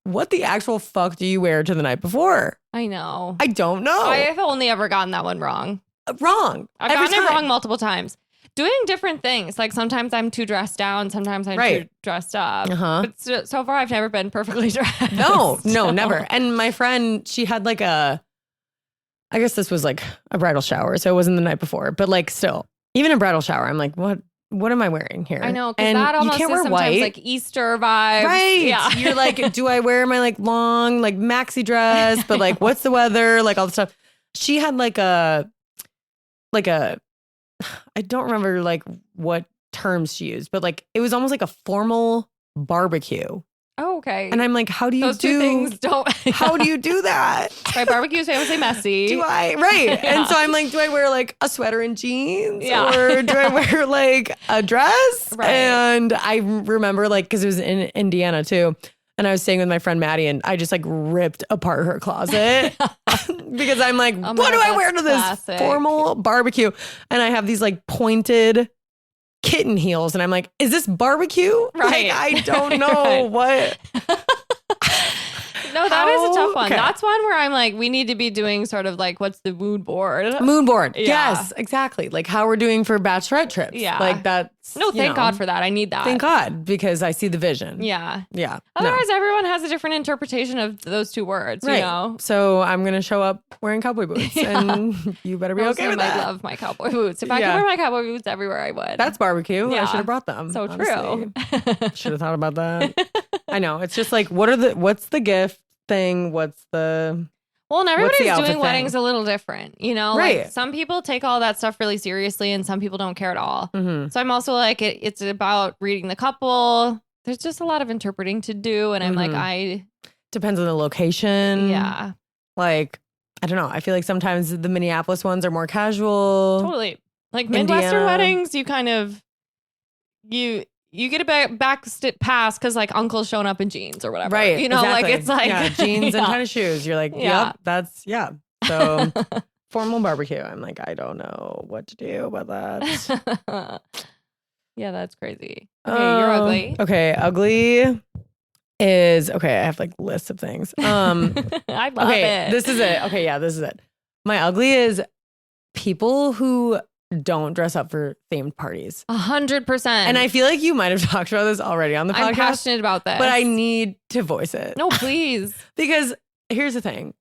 what the actual fuck do you wear to the night before? I know. I don't know. I've only ever gotten that one wrong. I've gotten it wrong multiple times. Doing different things. Like sometimes I'm too dressed down. Sometimes I'm too dressed up. Uh-huh. But so far I've never been perfectly dressed. No, never. And my friend, she had like I guess this was like a bridal shower. So it wasn't the night before. But like still, even a bridal shower, I'm like, what am I wearing here? I know, because that almost is sometimes white. Like Easter vibes. Right. Yeah. You're like, do I wear my like long, like maxi dress? But like, what's the weather? Like all the stuff. She had like a, I don't remember like what terms she used, but like, it was almost like a formal barbecue. Oh, okay. And I'm like, how do you Those two things don't. How do you do that? My barbecue is famously messy. Do I? Right. Yeah. And so I'm like, do I wear like a sweater and jeans? Yeah. Or do I wear like a dress? Right. And I remember like, because it was in Indiana too. And I was staying with my friend Maddie and I just like ripped apart her closet because I'm like, what do I wear to this formal barbecue? And I have these like pointed kitten heels and I'm like, is this barbecue? Right. Like, I don't know what. No, that is a tough one. Okay. That's one where I'm like, we need to be doing sort of like, what's the mood board? Mood board. Yeah. Yes, exactly. Like how we're doing for bachelorette trips. Yeah. Like that's. No, thank God for that. I need that. Thank God, because I see the vision. Yeah. Yeah. Otherwise, everyone has a different interpretation of those two words, right. You know? So I'm going to show up wearing cowboy boots and you better be okay with that. I love my cowboy boots. If I could wear my cowboy boots everywhere, I would. That's barbecue. Yeah. I should have brought them. So honestly. True. Should have thought about that. I know. It's just like, what's the gift thing? What's the... Well, and everybody's doing weddings a little different, you know? Right. Like some people take all that stuff really seriously and some people don't care at all. Mm-hmm. So I'm also like, it's about reading the couple. There's just a lot of interpreting to do. And I'm like, depends on the location. Yeah. Like, I don't know. I feel like sometimes the Minneapolis ones are more casual. Totally. Like Midwestern weddings, you kind of, you get a back pass because like uncle's showing up in jeans or whatever. Right. You know, exactly. like it's like jeans and tennis shoes. You're like, yep, So formal barbecue. I'm like, I don't know what to do about that. Yeah, that's crazy. Okay, you're ugly. Okay, ugly. is okay. I have like lists of things. I love it. This is it. Okay, yeah, this is it. My ugly is people who don't dress up for themed parties. 100%. And I feel like you might have talked about this already on the podcast. I'm passionate about this, but I need to voice it. No, please. Because here's the thing.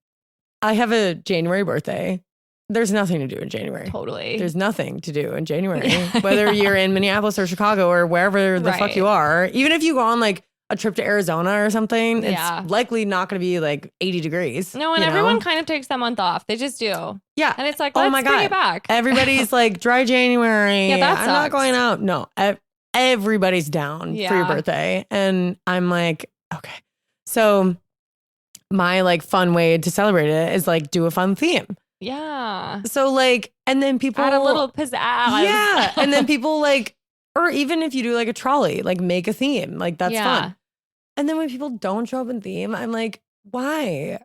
I have a January birthday. There's nothing to do in January. Totally. There's nothing to do in January. Whether you're in Minneapolis or Chicago or wherever the fuck you are. Even if you go on like a trip to Arizona or something, it's likely not going to be like 80 degrees. No, and everyone kind of takes that month off. They just do. Yeah. And it's like, let's bring it back. Everybody's like, dry January. Yeah, that sucks. I'm not going out. No, everybody's down for your birthday. And I'm like, okay. So my like fun way to celebrate it is like do a fun theme. Yeah. So like, and then people add a little pizzazz. Yeah. And then people like, or even if you do like a trolley, like make a theme, like that's fun. And then when people don't show up in theme, I'm like, why?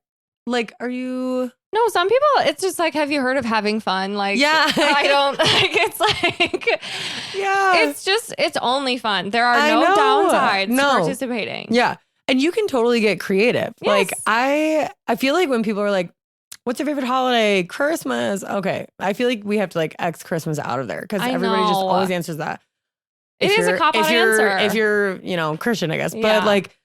Like, are you? No, some people, it's just like, have you heard of having fun? Like, I don't, like, it's like, it's only fun. There are no downsides to participating. Yeah. And you can totally get creative. Yes. Like, I feel like when people are like, what's your favorite holiday? Christmas. Okay. I feel like we have to like X Christmas out of there because everybody just always answers that. It is a cop-out answer. If you're, Christian, I guess. But like,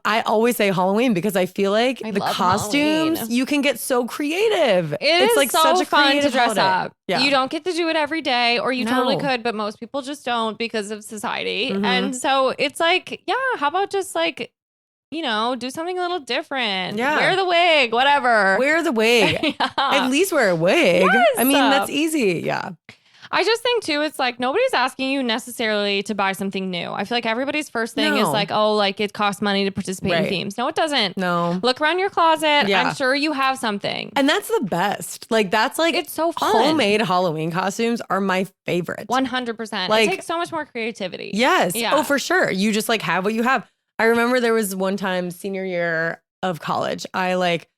I always say Halloween because I feel like the costumes, Halloween. You can get so creative. It's like so such a fun to dress holiday. up. Yeah. You don't get to do it every day, or you totally could, but most people just don't because of society. Mm-hmm. And so it's like, how about just like, do something a little different. Yeah. Wear the wig, whatever. Wear the wig. At least wear a wig. Yes. I mean, that's easy. Yeah. I just think too, it's like nobody's asking you necessarily to buy something new. I feel like everybody's first thing is like, oh, like it costs money to participate in themes. No, it doesn't. No. Look around your closet. Yeah. I'm sure you have something. And that's the best. Like that's like, it's so fun. Homemade Halloween costumes are my favorite. 100%. Like, it takes so much more creativity. Yes. Yeah. Oh, for sure. You just like have what you have. I remember there was one time senior year of college, I like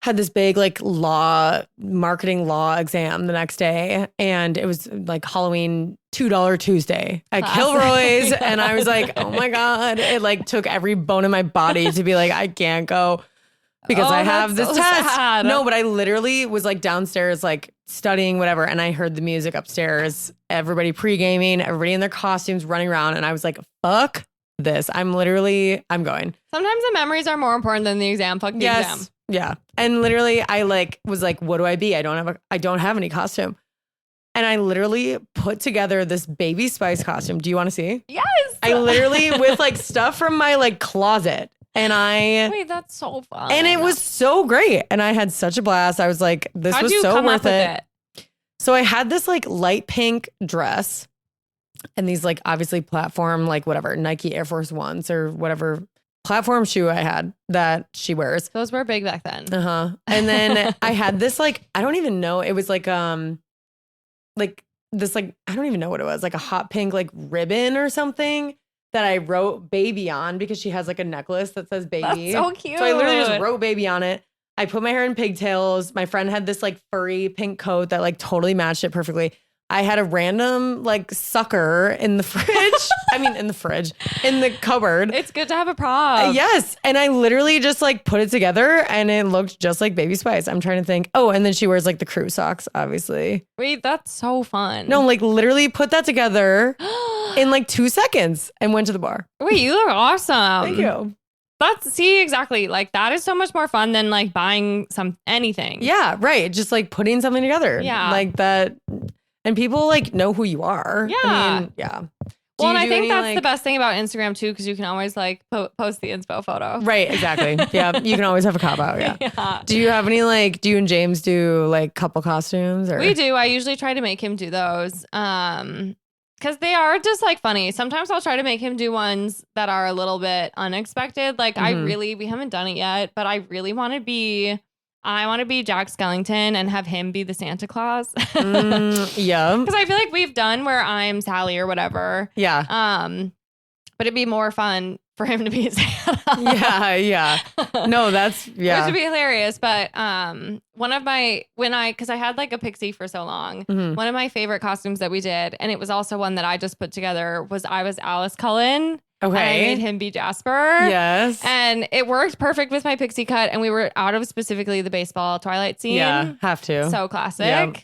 had this big like marketing law exam the next day. And it was like Halloween $2 Tuesday at Kilroy's. And I was like, oh my God. It like took every bone in my body to be like, I can't go because I have this test. Sad. No, but I literally was like downstairs, like studying whatever. And I heard the music upstairs, everybody pre-gaming, everybody in their costumes running around. And I was like, fuck this. I'm going. Sometimes the memories are more important than the exam. Fuck the exam. Yeah. And literally I like was like, what do I be? I don't have any costume. And I literally put together this Baby Spice costume. Do you want to see? Yes. I literally with like stuff from my like closet. And wait, that's so fun. And it was so great. And I had such a blast. I was like, this was so worth it. So I had this like light pink dress and these like obviously platform, like whatever, Nike Air Force Ones or whatever platform shoe I had that she wears. Those were big back then. And then I had this like, I don't even know. It was like this, like, I don't even know what it was, like a hot pink, like ribbon or something that I wrote baby on because she has like a necklace that says baby. That's so cute. So I literally just wrote baby on it. I put my hair in pigtails. My friend had this like furry pink coat that like totally matched it perfectly. I had a random like sucker in the fridge. In the cupboard. It's good to have a prop. Yes. And I literally just like put it together and it looked just like Baby Spice. I'm trying to think. Oh, and then she wears like the crew socks, obviously. Wait, that's so fun. No, like literally put that together in like 2 seconds and went to the bar. Wait, you look awesome. Thank you. Exactly. Like that is so much more fun than like buying anything. Yeah, right. Just like putting something together. Yeah. Like that. And people like know who you are. Yeah. I mean, yeah. Well, and I think that's the best thing about Instagram too, because you can always like post the inspo photo. Right. Exactly. Yeah. You can always have a cop out. Yeah. Do you have any do you and James do like couple costumes? Or? We do. I usually try to make him do those. Because they are just like funny. Sometimes I'll try to make him do ones that are a little bit unexpected. Like we haven't done it yet, but I really want to be Jack Skellington and have him be the Santa Claus. Yeah. Because I feel like we've done where I'm Sally or whatever. Yeah. But it'd be more fun for him to be Santa. Yeah. No, that's, yeah. Which would be hilarious. But because I had like a pixie for so long, one of my favorite costumes that we did, and it was also one that I just put together, was I was Alice Cullen. Okay. And I made him be Jasper. Yes. And it worked perfect with my pixie cut. And we were out of specifically the baseball Twilight scene. Yeah, have to. So classic. Yep.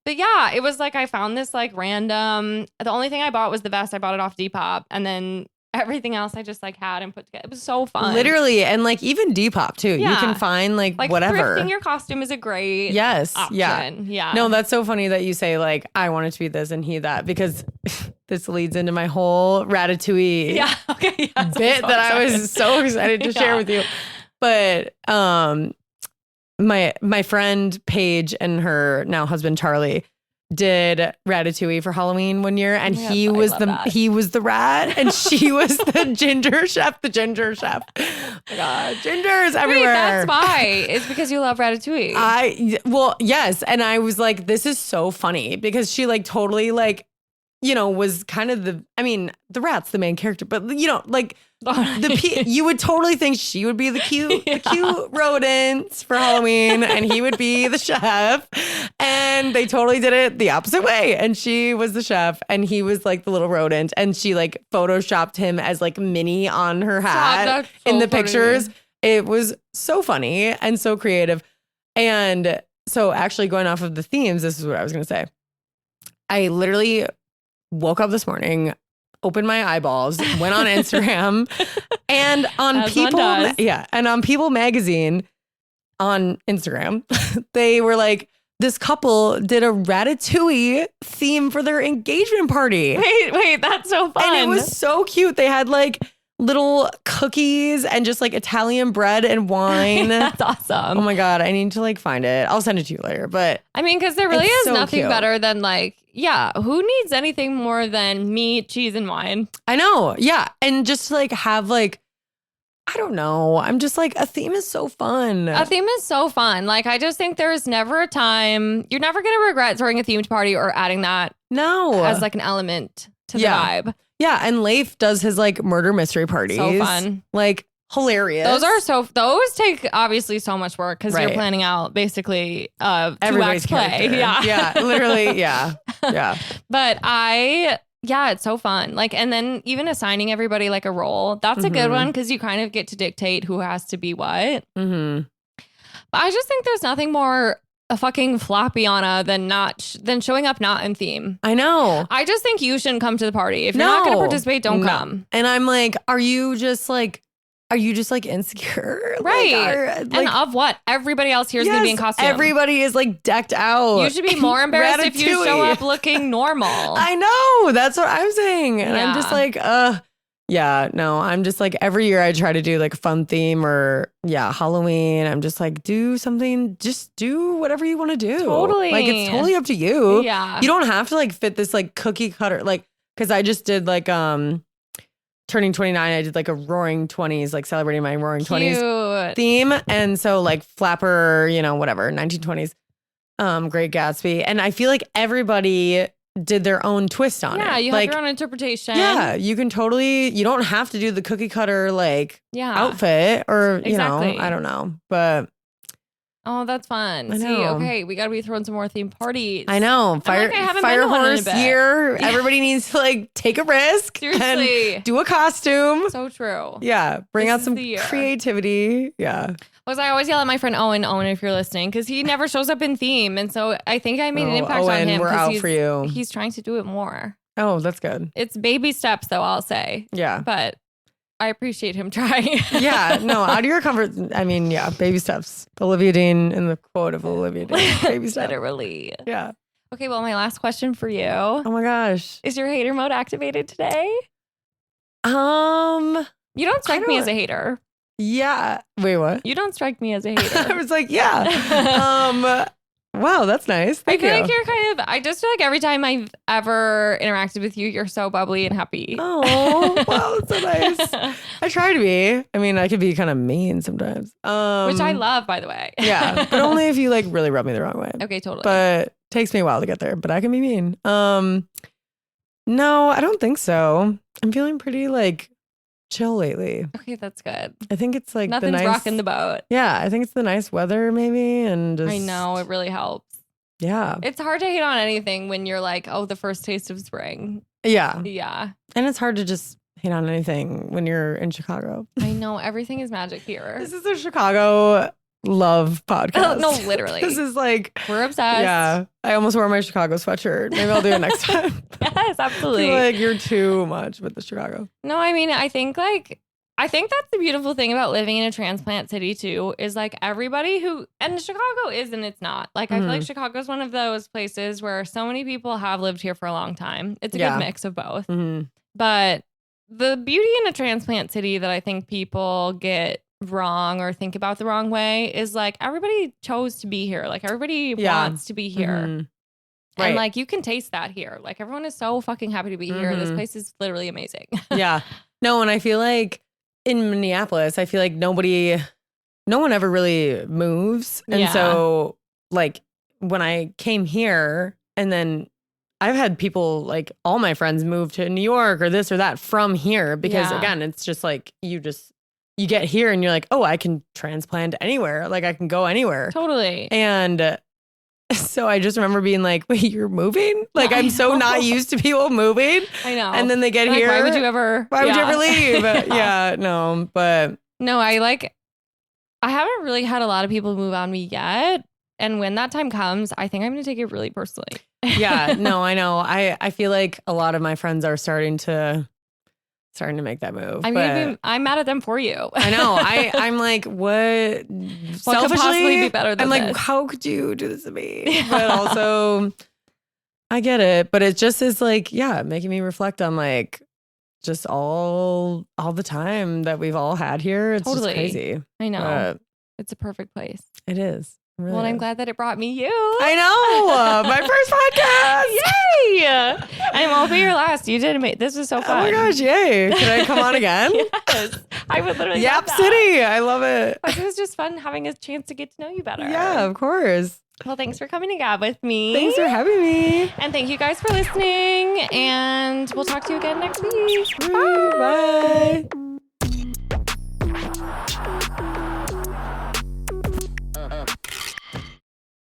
But yeah, it was like I found this like random. The only thing I bought was the vest. I bought it off Depop, and then everything else I just like had and put together. It was so fun. Literally, and like even Depop too. Yeah. You can find like whatever. Thrifting your costume is a great option. Yeah. No, that's so funny that you say like I want it to be this and he that, because this leads into my whole Ratatouille bit that I was so excited to share with you. But my friend Paige and her now husband Charlie did Ratatouille for Halloween one year, and he was the rat and she was the ginger chef. Oh my God, gingers everywhere. Wait, that's why. It's because you love Ratatouille. Well, yes, and I was like, this is so funny because she like totally like, you know, was kind of the rat's the main character, but you know, like you would totally think she would be the cute rodents for Halloween and he would be the chef, and they totally did it the opposite way. And she was the chef and he was like the little rodent, and she like photoshopped him as like Minnie on her hat in the pictures. It was so funny and so creative. And so actually going off of the themes, this is what I was going to say. I literally woke up this morning, opened my eyeballs, went on Instagram, and on People Magazine on Instagram, they were like, this couple did a Ratatouille theme for their engagement party. Wait, that's so fun. And it was so cute. They had like little cookies and just like Italian bread and wine. That's awesome. Oh my God, I need to like find it. I'll send it to you later. But I mean, because there really is nothing better than like, who needs anything more than meat, cheese, and wine? I know. Yeah. And just to like have like, I don't know. I'm just like, a theme is so fun. A theme is so fun. Like, I just think there's never a time, you're never going to regret throwing a themed party or adding that as like an element to the vibe. Yeah, and Leif does his like murder mystery parties. So fun. Like hilarious. Those take obviously so much work because you're planning out basically 2-act play. Yeah, literally, yeah. But it's so fun. Like, and then even assigning everybody like a role, that's a good one because you kind of get to dictate who has to be what. Mm-hmm. But I just think there's nothing more a fucking floppy Anna than showing up not in theme. I know. I just think you shouldn't come to the party. If you're not going to participate, don't come. And I'm like, are you just like insecure? Right. And of what? Everybody else here is going to be in costume. Everybody is like decked out. You should be more embarrassed if you show up looking normal. I know. That's what I'm saying. And I'm just like, I'm just like, every year I try to do like a fun theme or Halloween. I'm just like, do something, just do whatever you want to do. Totally. Like, it's totally up to you. Yeah. You don't have to like fit this like cookie cutter, like, cause I just did like, turning 29, I did like a roaring 20s, like celebrating my roaring 20s theme. And so like Flapper, you know, whatever, 1920s, Great Gatsby. And I feel like everybody did their own twist on it. Yeah, you like, have your own interpretation. Yeah, you can totally, you don't have to do the cookie cutter like outfit or, you know, I don't know. But oh, that's fun. See, okay, we got to be throwing some more themed parties. I know. Fire horse year. Everybody needs to like take a risk. Seriously. And do a costume. So true. Yeah. Bring out some creativity. Yeah. Because I always yell at my friend Owen, if you're listening, because he never shows up in theme. And so I think I made an impact on him. We're out for you. He's trying to do it more. Oh, that's good. It's baby steps, though, I'll say. Yeah. But I appreciate him trying. Yeah, no, out of your comfort. I mean, baby steps. Olivia Dean in the quote of Olivia Dean. Baby steps. Literally. Yeah. Okay, well, my last question for you. Oh my gosh. Is your hater mode activated today? You don't strike me as a hater. Yeah. Wait, what? You don't strike me as a hater. I was like, yeah. Wow, that's nice. Thank you. I feel like you're I just feel like every time I've ever interacted with you, you're so bubbly and happy. Oh, wow, that's so nice. I try to be. I mean, I could be kind of mean sometimes. Which I love, by the way. Yeah, but only if you like really rub me the wrong way. Okay, totally. But it takes me a while to get there, but I can be mean. No, I don't think so. I'm feeling pretty like chill lately. Okay, that's good. I think it's like nothing's rocking the boat. Yeah, I think it's the nice weather maybe, and just, I know it really helps. Yeah, it's hard to hate on anything when you're like, oh, the first taste of spring. Yeah, yeah, and it's hard to just hate on anything when you're in Chicago. I know everything is magic here. This is a Chicago love podcast. No, literally. This is like we're obsessed. Yeah, I almost wore my Chicago sweatshirt. Maybe I'll do it next time. Yes, absolutely. I feel like you're too much with the Chicago. No, I mean, I think that's the beautiful thing about living in a transplant city too, is like everybody who, and Chicago is and it's not. Like I feel like Chicago's one of those places where so many people have lived here for a long time. It's a good mix of both. But the beauty in a transplant city that I think people get wrong or think about the wrong way is like everybody chose to be here. Like everybody wants to be here. Right. And like you can taste that here. Like everyone is so fucking happy to be here. This place is literally amazing. Yeah. No, and I feel like in Minneapolis, I feel like no one ever really moves. And so like when I came here, and then I've had people, like all my friends move to New York or this or that from here because again, it's just like you get here and you're like, oh, I can transplant anywhere. Like I can go anywhere. Totally. And so I just remember being like, wait, you're moving? Like I'm so not used to people moving. I know. And then they get here. Why would you ever leave? No, but no, I haven't really had a lot of people move on me yet. And when that time comes, I think I'm going to take it really personally. Yeah, no, I know. I feel like a lot of my friends are starting to make that move. I'm mad at them for you. I know. I'm like, what could possibly be better than I'm like, this? how could you do this to me? But also, I get it. But it just is like, making me reflect on like just all the time that we've all had here. It's just crazy. I know. It's a perfect place. It is. Really well, I'm glad that it brought me you. I know. My first podcast. Yay. And it won't be your last. You did it. This was so fun. Oh my gosh. Yay. Can I come on again? Yes. I would literally Yap City. I love it. It was just fun having a chance to get to know you better. Yeah, of course. Well, thanks for coming to Gab with me. Thanks for having me. And thank you guys for listening. And we'll talk to you again next week. Bye. Bye.